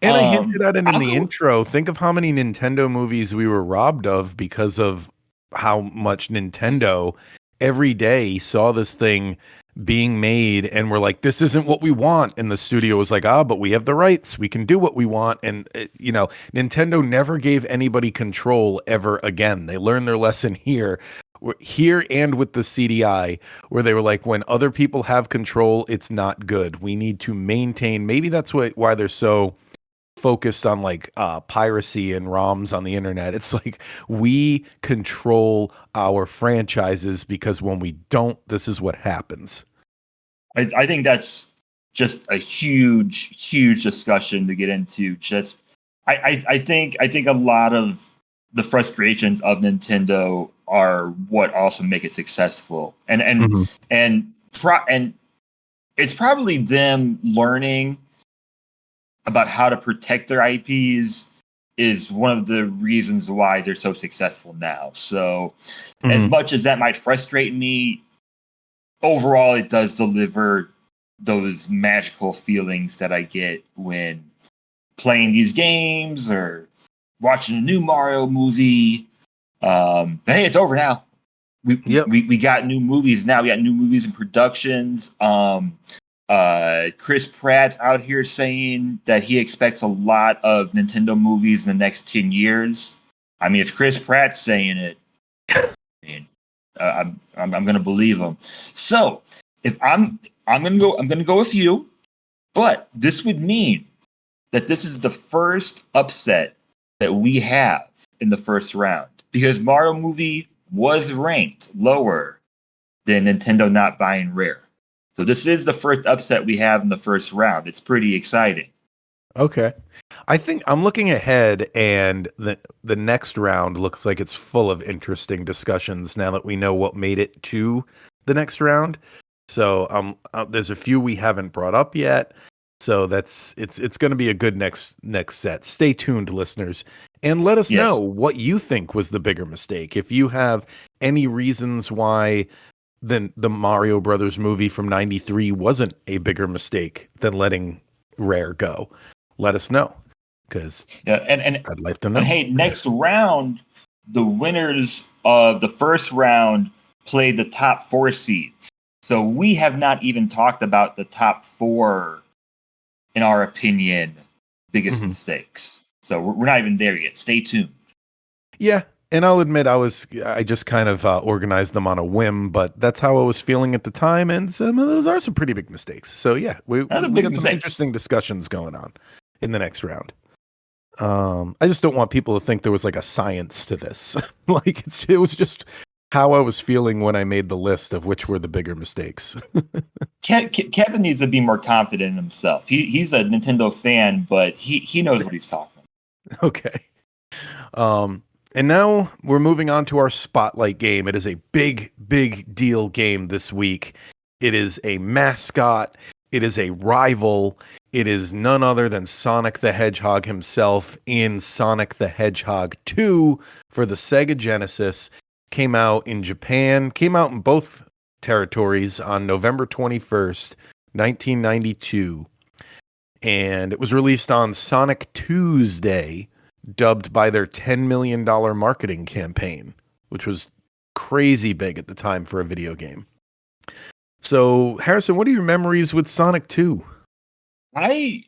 Speaker 1: And I hinted at it in
Speaker 2: I'll
Speaker 1: the
Speaker 2: go.
Speaker 1: intro. Think of how many Nintendo movies we were robbed of because of how much Nintendo every day saw this thing being made and we're like, this isn't what we want. And the studio was like, but we have the rights. We can do what we want. And, Nintendo never gave anybody control ever again. They learned their lesson here and with the CDI, where they were like, when other people have control, it's not good. We need to maintain. Maybe that's why they're so focused on like piracy and ROMs on the internet. It's like we control our franchises because when we don't, this is what happens.
Speaker 2: I think that's just a huge discussion to get into. Just I think a lot of the frustrations of Nintendo are what also make it successful,
Speaker 1: Mhm.
Speaker 2: and it's probably them learning about how to protect their IPs is one of the reasons why they're so successful now. So, as
Speaker 1: Mhm.
Speaker 2: much as that might frustrate me, overall, it does deliver those magical feelings that I get when playing these games or watching a new Mario movie. But hey, it's over now.
Speaker 1: Yep.
Speaker 2: We got new movies now. We got new movies and productions. Chris Pratt's out here saying that he expects a lot of Nintendo movies in the next 10 years. I mean, if Chris Pratt's saying it, I mean, I'm gonna believe him. So if I'm gonna go with you, but this would mean that this is the first upset that we have in the first round because Mario movie was ranked lower than Nintendo not buying Rare. So this is the first upset we have in the first round. It's pretty exciting.
Speaker 1: Okay. I think I'm looking ahead and the next round looks like it's full of interesting discussions now that we know what made it to the next round. So there's a few we haven't brought up yet. So it's going to be a good next set. Stay tuned, listeners, and let us know
Speaker 2: Yes.
Speaker 1: what you think was the bigger mistake. If you have any reasons why the Mario Brothers movie from '93 wasn't a bigger mistake than letting Rare go, let us know because
Speaker 2: Yeah,
Speaker 1: I'd like to
Speaker 2: and
Speaker 1: know.
Speaker 2: hey, next round, the winners of the first round play the top 4 seeds. So we have not even talked about the top 4, in our opinion, biggest
Speaker 1: Hmm.
Speaker 2: mistakes. So we're not even there yet. Stay tuned.
Speaker 1: Yeah, and I'll admit I just kind of organized them on a whim, but that's how I was feeling at the time, and some of those are some pretty big mistakes. So yeah, we
Speaker 2: Another
Speaker 1: we
Speaker 2: big
Speaker 1: got some
Speaker 2: mistakes.
Speaker 1: interesting discussions going on in the next round. I just don't want people to think there was like a science to this. Like it was just how I was feeling when I made the list of which were the bigger mistakes.
Speaker 2: Kevin needs to be more confident in himself. He's a Nintendo fan, but he knows what he's talking about.
Speaker 1: Okay. Um, and now we're moving on to our spotlight game. It is a big deal game this week. It is a mascot. It is a rival. It is none other than Sonic the Hedgehog himself in Sonic the Hedgehog 2 for the Sega Genesis. Came out in Japan, came out in both territories on November 21st, 1992. And it was released on Sonic Tuesday, dubbed by their $10 million marketing campaign, which was crazy big at the time for a video game. So, Harrison, what are your memories with Sonic 2?
Speaker 2: I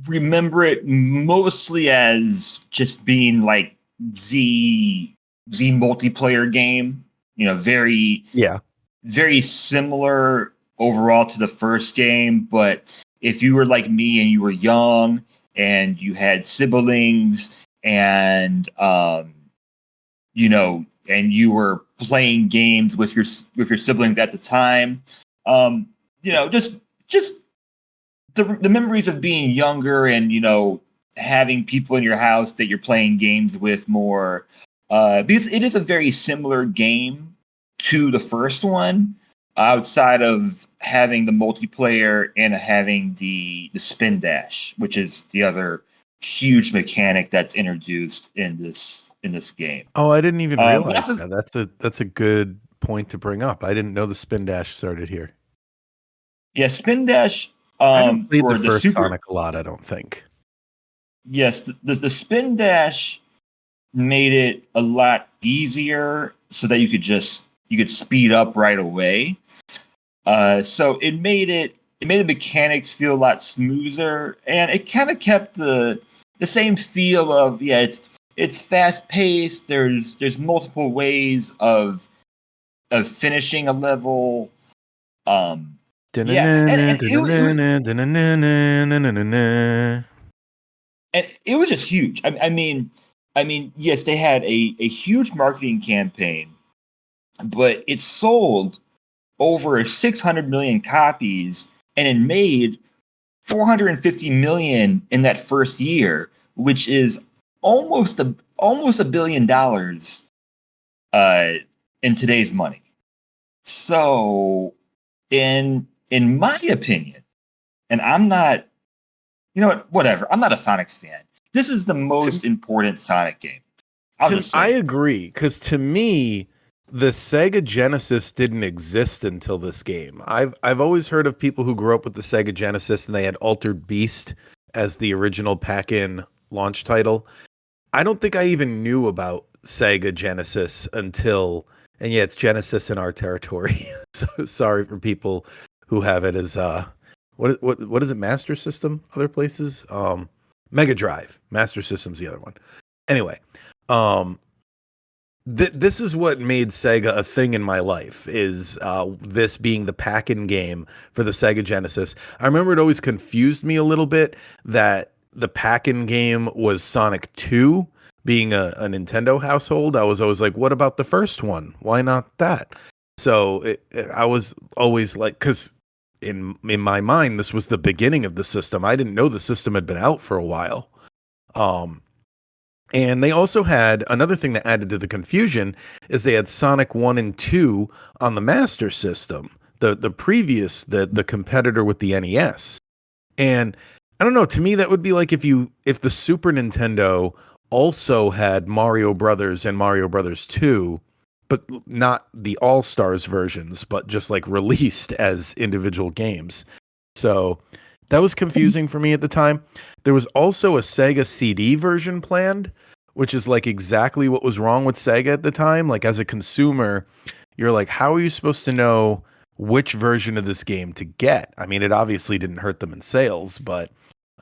Speaker 2: remember it mostly as just being like Z multiplayer game. You know,
Speaker 1: Yeah.
Speaker 2: very similar overall to the first game. But if you were like me and you were young and you had siblings and and you were playing games with your siblings at the time, um, just the memories of being younger and having people in your house that you're playing games with more, because it is a very similar game to the first one, outside of having the multiplayer and having the spin dash, which is the other huge mechanic that's introduced in this game.
Speaker 1: Oh, I didn't even
Speaker 2: But
Speaker 1: realize that. That's a good point to bring up. I didn't know the spin dash started here.
Speaker 2: yeah, Spin Dash,
Speaker 1: I haven't played the
Speaker 2: or the
Speaker 1: first
Speaker 2: Super.
Speaker 1: Sonic a lot, I don't think.
Speaker 2: Yes, the Spin Dash made it a lot easier so that you could speed up right away. So it made the mechanics feel a lot smoother, and it kind of kept the same feel of, yeah, it's fast paced. There's multiple ways of finishing a level. Yeah, and it was just huge. I mean, yes, they had a huge marketing campaign, but it sold over 600 million copies, and it made 450 million in that first year, which is almost $1 billion uh, in today's money. So, in my opinion, and I'm not, you know what, whatever. I'm not a Sonic fan. This is the most important Sonic game. I'll just say
Speaker 1: I
Speaker 2: it.
Speaker 1: agree, because to me, the Sega Genesis didn't exist until this game. I've always heard of people who grew up with the Sega Genesis and they had Altered Beast as the original pack-in launch title. I don't think I even knew about Sega Genesis until, and yeah, it's Genesis in our territory. So sorry for people who have it as what is it, Master System? Other places, Mega Drive. Master System's the other one. Anyway, um, this is what made Sega a thing in my life, is this being the pack-in game for the Sega Genesis. I remember it always confused me a little bit that the pack-in game was Sonic 2, being a Nintendo household. I was always like, what about the first one? Why not that? So I was always like, because in my mind, this was the beginning of the system. I didn't know the system had been out for a while. And they also had another thing that added to the confusion is they had Sonic 1 and 2 on the Master System, the previous, the competitor with the NES. And I don't know, to me that would be like if the Super Nintendo also had Mario Brothers and Mario Brothers 2, but not the All-Stars versions, but just like released as individual games. So that was confusing for me at the time. There was also a Sega CD version planned, which is like exactly what was wrong with Sega at the time. Like, as a consumer, you're like, how are you supposed to know which version of this game to get? I mean, it obviously didn't hurt them in sales, but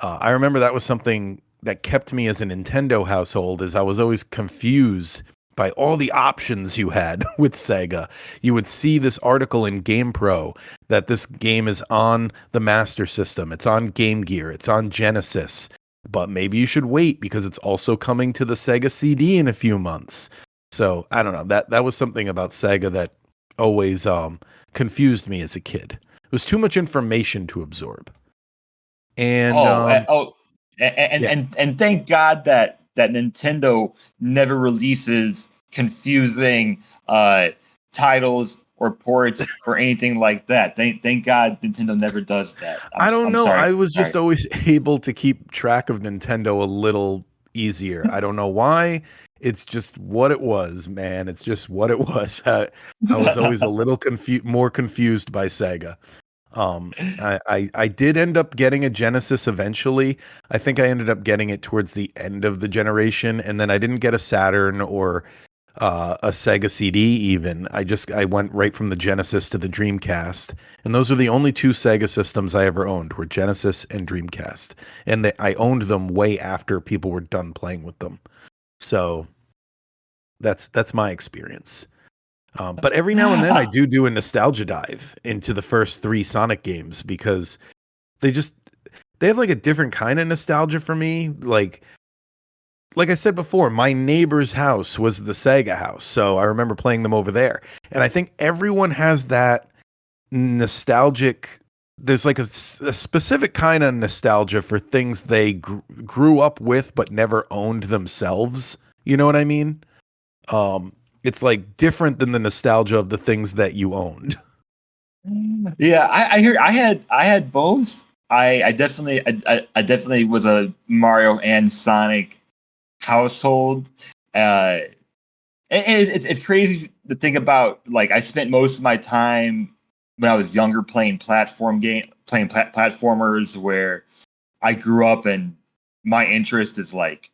Speaker 1: I remember that was something that kept me as a Nintendo household, is I was always confused by all the options you had with Sega. You would see this article in GamePro that this game is on the Master System, it's on Game Gear, it's on Genesis, but maybe you should wait because it's also coming to the Sega CD in a few months. So I don't know, that was something about Sega that always confused me as a kid. It was too much information to absorb. And yeah.
Speaker 2: And thank God that Nintendo never releases confusing titles or ports or anything like that. Thank God Nintendo never does that.
Speaker 1: I don't
Speaker 2: I'm
Speaker 1: know.
Speaker 2: sorry.
Speaker 1: I was
Speaker 2: Sorry.
Speaker 1: just always able to keep track of Nintendo a little easier. I don't know why. It's just what it was, man. It's just what it was. I was always a little more confused by Sega. I did end up getting a Genesis eventually. I think I ended up getting it towards the end of the generation, and then I didn't get a Saturn or a Sega CD even. I went right from the Genesis to the Dreamcast, and those were the only two Sega systems I ever owned, were Genesis and Dreamcast, and I owned them way after people were done playing with them. So that's my experience. But every now and then I do a nostalgia dive into the first three Sonic games, because they have like a different kind of nostalgia for me. Like I said before, my neighbor's house was the Sega house, so I remember playing them over there. And I think everyone has that nostalgic. There's like a specific kind of nostalgia for things they grew up with but never owned themselves. You know what I mean? It's like different than the nostalgia of the things that you owned.
Speaker 2: Yeah, I hear I had both. I definitely I definitely was a Mario and Sonic household. And it's crazy to think about. Like I spent most of my time when I was younger playing platformers, where I grew up, and my interest is like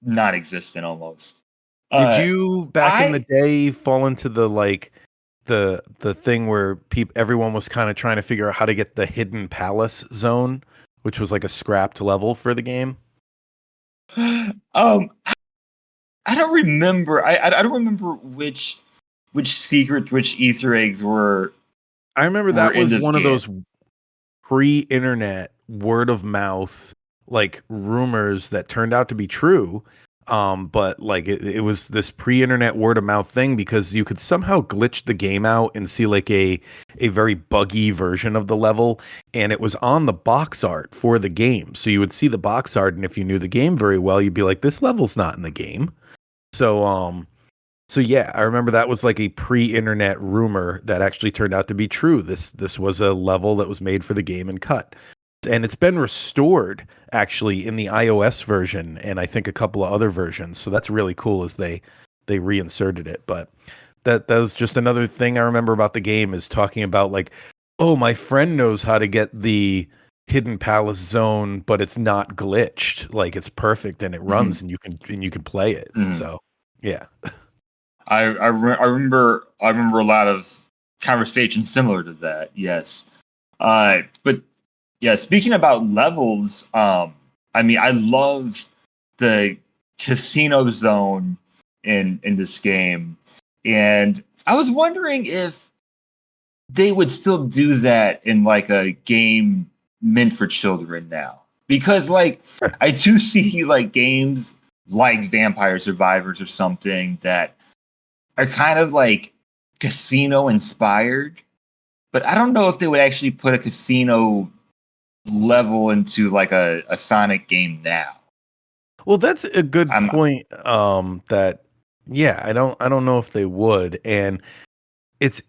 Speaker 2: non-existent almost.
Speaker 1: Did
Speaker 2: Uh,
Speaker 1: you back in the
Speaker 2: I
Speaker 1: day fall into the like the thing where everyone was kind of trying to figure out how to get the hidden palace zone, which was like a scrapped level for the game?
Speaker 2: um I don't remember. I don't remember which Easter eggs
Speaker 1: I remember
Speaker 2: were
Speaker 1: that
Speaker 2: in
Speaker 1: was
Speaker 2: this
Speaker 1: one of
Speaker 2: game.
Speaker 1: those pre-internet word of mouth like rumors that turned out to be true. But like it was this pre-internet word of mouth thing because you could somehow glitch the game out and see like a very buggy version of the level, and it was on the box art for the game. So you would see the box art, and if you knew the game very well, you'd be like, this level's not in the game. So so yeah, I remember that was like a pre-internet rumor that actually turned out to be true. This was a level that was made for the game and cut. And it's been restored actually in the iOS version and I think a couple of other versions. So that's really cool as they reinserted it. But that was just another thing I remember about the game is talking about like, oh, my friend knows how to get the hidden palace zone, but it's not glitched. Like it's perfect and it
Speaker 2: Mhm,
Speaker 1: runs and you can play it.
Speaker 2: mhm.
Speaker 1: So yeah.
Speaker 2: I remember a lot of conversations similar to that. Yes, but yeah. Speaking about levels, I mean, I love the casino zone in this game, and I was wondering if they would still do that in like a game meant for children now, because like I do see like games like Vampire Survivors or something that are kind of like casino inspired, but I don't know if they would actually put a casino level into like a Sonic game now.
Speaker 1: Well, that's a good
Speaker 2: I'm
Speaker 1: point. That yeah, I don't know if they would. And it's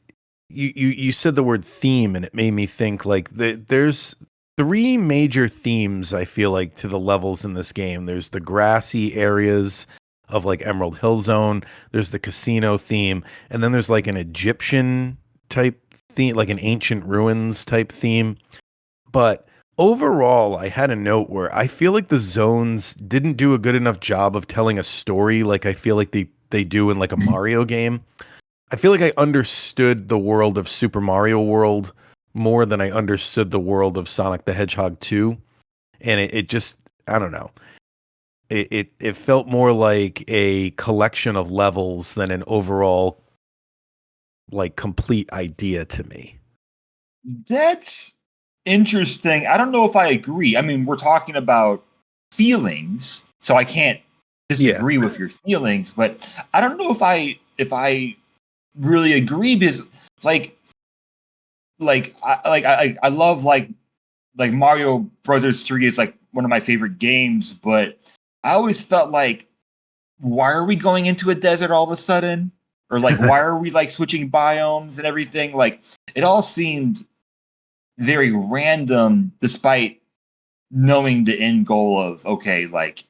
Speaker 1: you said the word theme, and it made me think like there's three major themes I feel like to the levels in this game. There's the grassy areas of like Emerald Hill Zone. There's the casino theme, and then there's like an Egyptian type theme, like an ancient ruins type theme. But overall, I had a note where I feel like the zones didn't do a good enough job of telling a story like I feel like they do in like a Mario game. I feel like I understood the world of Super Mario World more than I understood the world of Sonic the Hedgehog 2. And it just I don't know. It felt more like a collection of levels than an overall like complete idea to me.
Speaker 2: That's interesting. I don't know if I agree. I mean, we're talking about feelings, so I can't
Speaker 1: Yeah.
Speaker 2: disagree with your feelings, but I don't know if I really agree because like I love like Mario Brothers 3 is like one of my favorite games, but I always felt like why are we going into a desert all of a sudden? Or like why are we like switching biomes and everything? Like it all seemed very random despite knowing the end goal of okay, like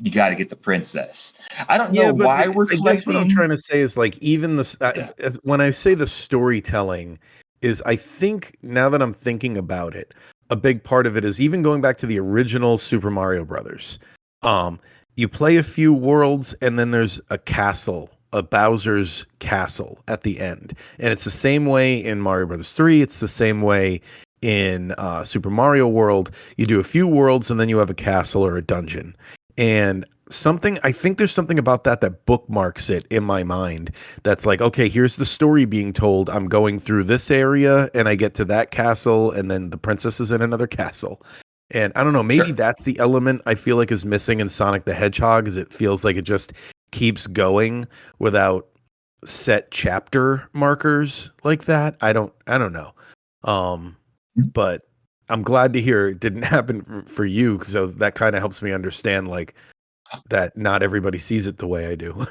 Speaker 2: you got to get the princess. I don't know
Speaker 1: Yeah, but
Speaker 2: why we're
Speaker 1: I guess what I'm
Speaker 2: collecting.
Speaker 1: trying to say is like even the
Speaker 2: Yeah,
Speaker 1: when I say the storytelling is I think now that I'm thinking about it, a big part of it is even going back to the original Super Mario Brothers. Um, you play a few worlds and then there's a castle, a Bowser's castle at the end, and it's the same way in Mario Brothers 3. It's the same way in Super Mario World. You do a few worlds and then you have a castle or a dungeon, and something I think there's something about that bookmarks it in my mind that's like, okay, here's the story being told. I'm going through this area and I get to that castle and then the princess is in another castle. And I don't know, maybe
Speaker 2: sure.
Speaker 1: that's the element I feel like is missing in Sonic the Hedgehog is it feels like it just keeps going without set chapter markers like that. I don't know. Um but I'm glad to hear it didn't happen for you, so that kind of helps me understand like that not everybody sees it the way I do.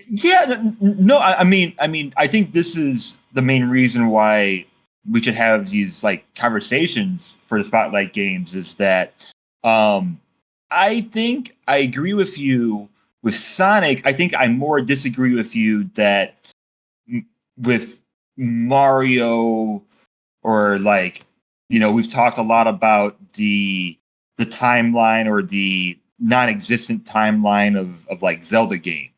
Speaker 2: Yeah, no, I mean, I think this is the main reason why. we should have these like conversations for the spotlight games is that I think I agree with you with Sonic. I think I more disagree with you that with Mario or like, we've talked a lot about the timeline or the non-existent timeline of like Zelda game.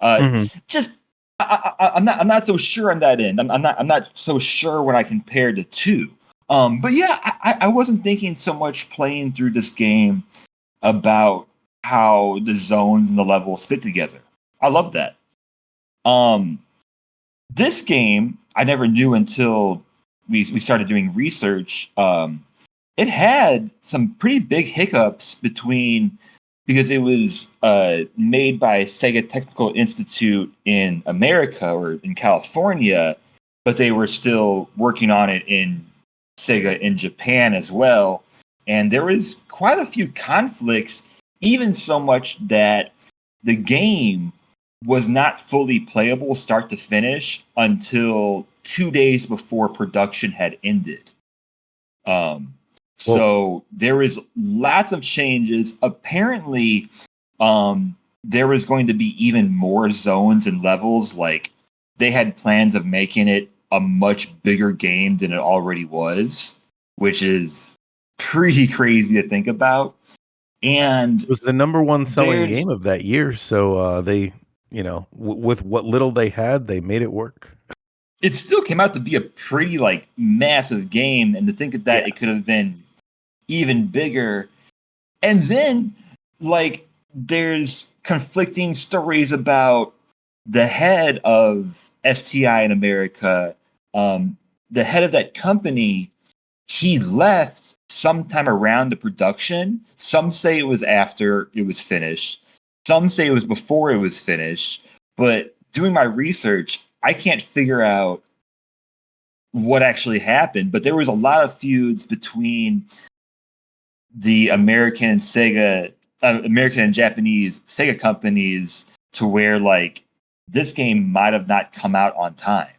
Speaker 1: Hmm.
Speaker 2: Just I'm not so sure on that end. I'm not so sure when I compare the two. But yeah, I wasn't thinking so much playing through this game about how the zones and the levels fit together. I love that. Um, this game I never knew until we started doing research. It had some pretty big hiccups between because it was made by Sega Technical Institute in America or in California, but they were still working on it in Sega in Japan as well. And there was quite a few conflicts, even so much that the game was not fully playable start to finish until 2 days before production had ended. Um,
Speaker 1: Well,
Speaker 2: so there is lots of changes. Apparently, there was going to be even more zones and levels. Like they had plans of making it a much bigger game than it already was, which is pretty crazy to think about. And
Speaker 1: it was the number one selling
Speaker 2: there's
Speaker 1: game of that year, so they, with what little they had, they made it work.
Speaker 2: it still came out to be a pretty like massive game, and to think
Speaker 1: Yeah.
Speaker 2: that it could have been even bigger. And then, like, there's conflicting stories about the head of STI in America. Um, the head of that company, he left sometime around the production. Some say it was after it was finished. Some say it was before it was finished. But doing my research, I can't figure out what actually happened. But there was a lot of feuds between the American and Japanese Sega companies to where like this game might have not come out on time,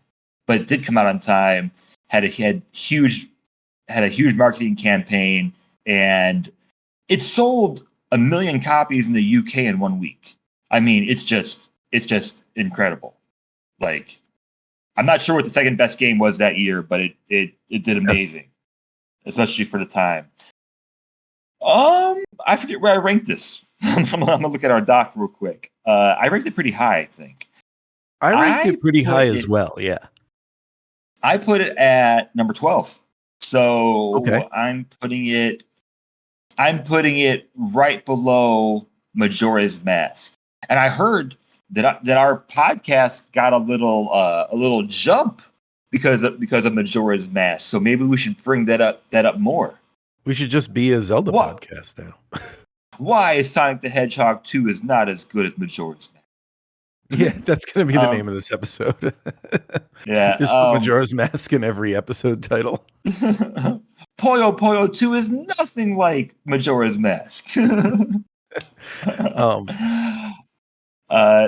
Speaker 2: but it did come out on time. Had a huge marketing campaign, and it sold 1 million copies in the UK in 1 week. I mean, it's just incredible. Like, I'm not sure what the second best game was that year, but it did amazing, especially for the time. I forget where I ranked this. I'm gonna look at our doc real quick. I ranked it pretty high, I think.
Speaker 1: I ranked
Speaker 2: I
Speaker 1: it pretty high
Speaker 2: put
Speaker 1: as
Speaker 2: it.
Speaker 1: well. Yeah.
Speaker 2: I put it at number 12.
Speaker 1: Okay.
Speaker 2: So I'm putting it. I'm putting it right below Majora's Mask. And I heard that our podcast got a little jump because of Majora's Mask. So maybe we should bring that up more.
Speaker 1: We should just be a Zelda
Speaker 2: What?
Speaker 1: podcast now.
Speaker 2: Why Sonic the Hedgehog 2 is not as good as Majora's Mask.
Speaker 1: Yeah, that's going to be the
Speaker 2: Um,
Speaker 1: name of this episode.
Speaker 2: yeah.
Speaker 1: Just put Majora's Mask in every episode title.
Speaker 2: Puyo Puyo 2 is nothing like Majora's Mask.
Speaker 1: Um,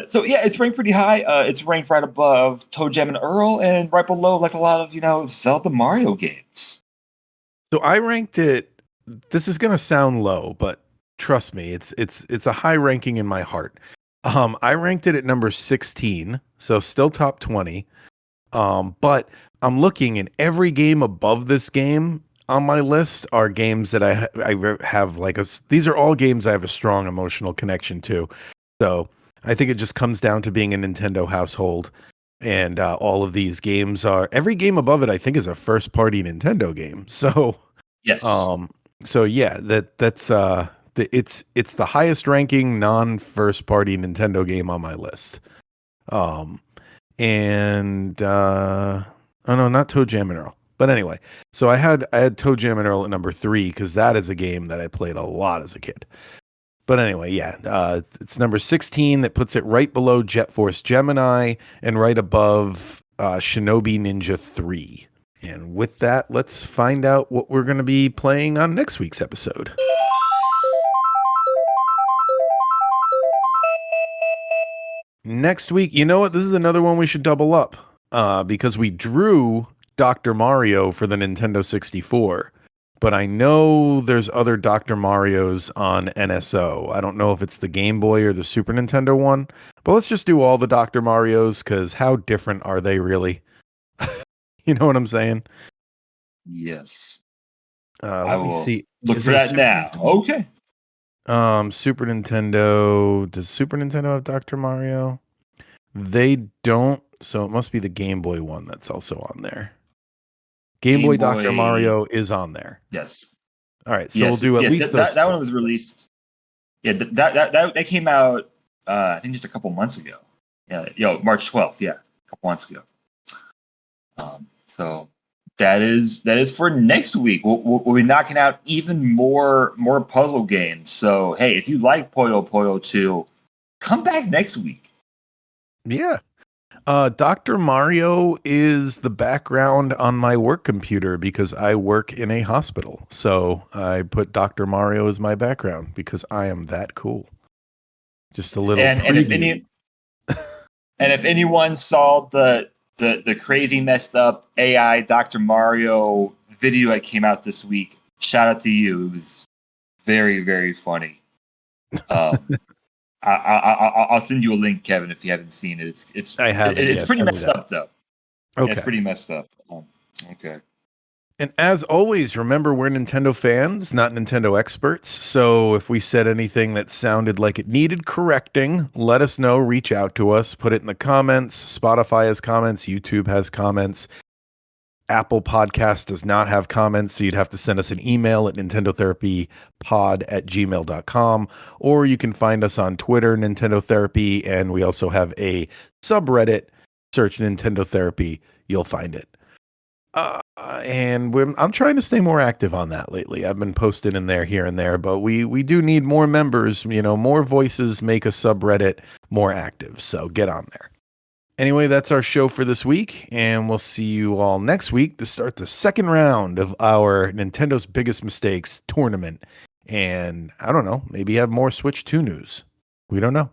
Speaker 2: So yeah, it's ranked pretty high. It's ranked right above Toe Jam and Earl, and right below like a lot of Zelda Mario games.
Speaker 1: so I ranked it. This is going to sound low, but trust me, it's a high ranking in my heart. I ranked it at number 16, so still top 20. But I'm looking, and every game above this game on my list are games that I have like these are all games I have a strong emotional connection to. So I think it just comes down to being a Nintendo household, and all of these games are every game above it. I think is a first party Nintendo game. So
Speaker 2: Yes.
Speaker 1: um, so yeah, it's the highest ranking non first party Nintendo game on my list. Um, and oh no, not Toe Jam and Earl. But anyway, so I had Toe Jam and Earl at number 3 because that is a game that I played a lot as a kid. But anyway, yeah, it's number 16 that puts it right below Jet Force Gemini and right above Shinobi Ninja 3. And with that, let's find out what we're going to be playing on next week's episode. Next week, you know what? This is another one we should double up because we drew Dr. Mario for the Nintendo 64, but I know there's other Dr. Marios on NSO. I don't know if it's the Game Boy or the Super Nintendo one, but let's just do all the Dr. Marios, because how different are they really? You know what I'm saying?
Speaker 2: Yes. I
Speaker 1: Let me
Speaker 2: will
Speaker 1: see.
Speaker 2: look
Speaker 1: Is
Speaker 2: for
Speaker 1: it a
Speaker 2: that
Speaker 1: Super
Speaker 2: now.
Speaker 1: Nintendo?
Speaker 2: Okay.
Speaker 1: Super Nintendo. Does Super Nintendo have Dr. Mario? They don't, so it must be the Game Boy one that's also on there. Game
Speaker 2: Game
Speaker 1: Boy Dr.
Speaker 2: Boy.
Speaker 1: Mario is on there.
Speaker 2: Yes.
Speaker 1: All right, so we'll
Speaker 2: Yes.
Speaker 1: do at
Speaker 2: Yes.
Speaker 1: least those
Speaker 2: That
Speaker 1: three.
Speaker 2: one was released. Yeah. That came out. I think just a couple months ago. Yeah. March 12th. Yeah. A couple months ago. So that is for next week. We'll be knocking out even more puzzle games. So hey, if you like Puyo Puyo 2, come back next week.
Speaker 1: Yeah. Dr. Mario is the background on my work computer because I work in a hospital. So I put Dr. Mario as my background because I am that cool. Just a little
Speaker 2: And
Speaker 1: preview.
Speaker 2: if anyone saw the crazy messed up AI Dr. Mario video that came out this week, shout out to you. It was very, very funny. I'll send you a link, Kevin, if you haven't seen it.
Speaker 1: I haven't
Speaker 2: It's
Speaker 1: yet.
Speaker 2: pretty
Speaker 1: Send me
Speaker 2: messed
Speaker 1: that.
Speaker 2: up though.
Speaker 1: Okay.
Speaker 2: Yeah, it's pretty messed up. Okay.
Speaker 1: And as always, remember we're Nintendo fans, not Nintendo experts. So if we said anything that sounded like it needed correcting, let us know, reach out to us, put it in the comments. Spotify has comments, YouTube has comments. Apple Podcast does not have comments, so you'd have to send us an email at nintendotherapypod@gmail.com, or you can find us on Twitter, Nintendo Therapy, and we also have a subreddit. Search Nintendo Therapy, you'll find it. And I'm trying to stay more active on that lately. I've been posting in there here and there, but we do need more members. More voices make a subreddit more active, so get on there. Anyway, that's our show for this week, and we'll see you all next week to start the second round of our Nintendo's Biggest Mistakes tournament. And I don't know, maybe have more Switch 2 news. We don't know.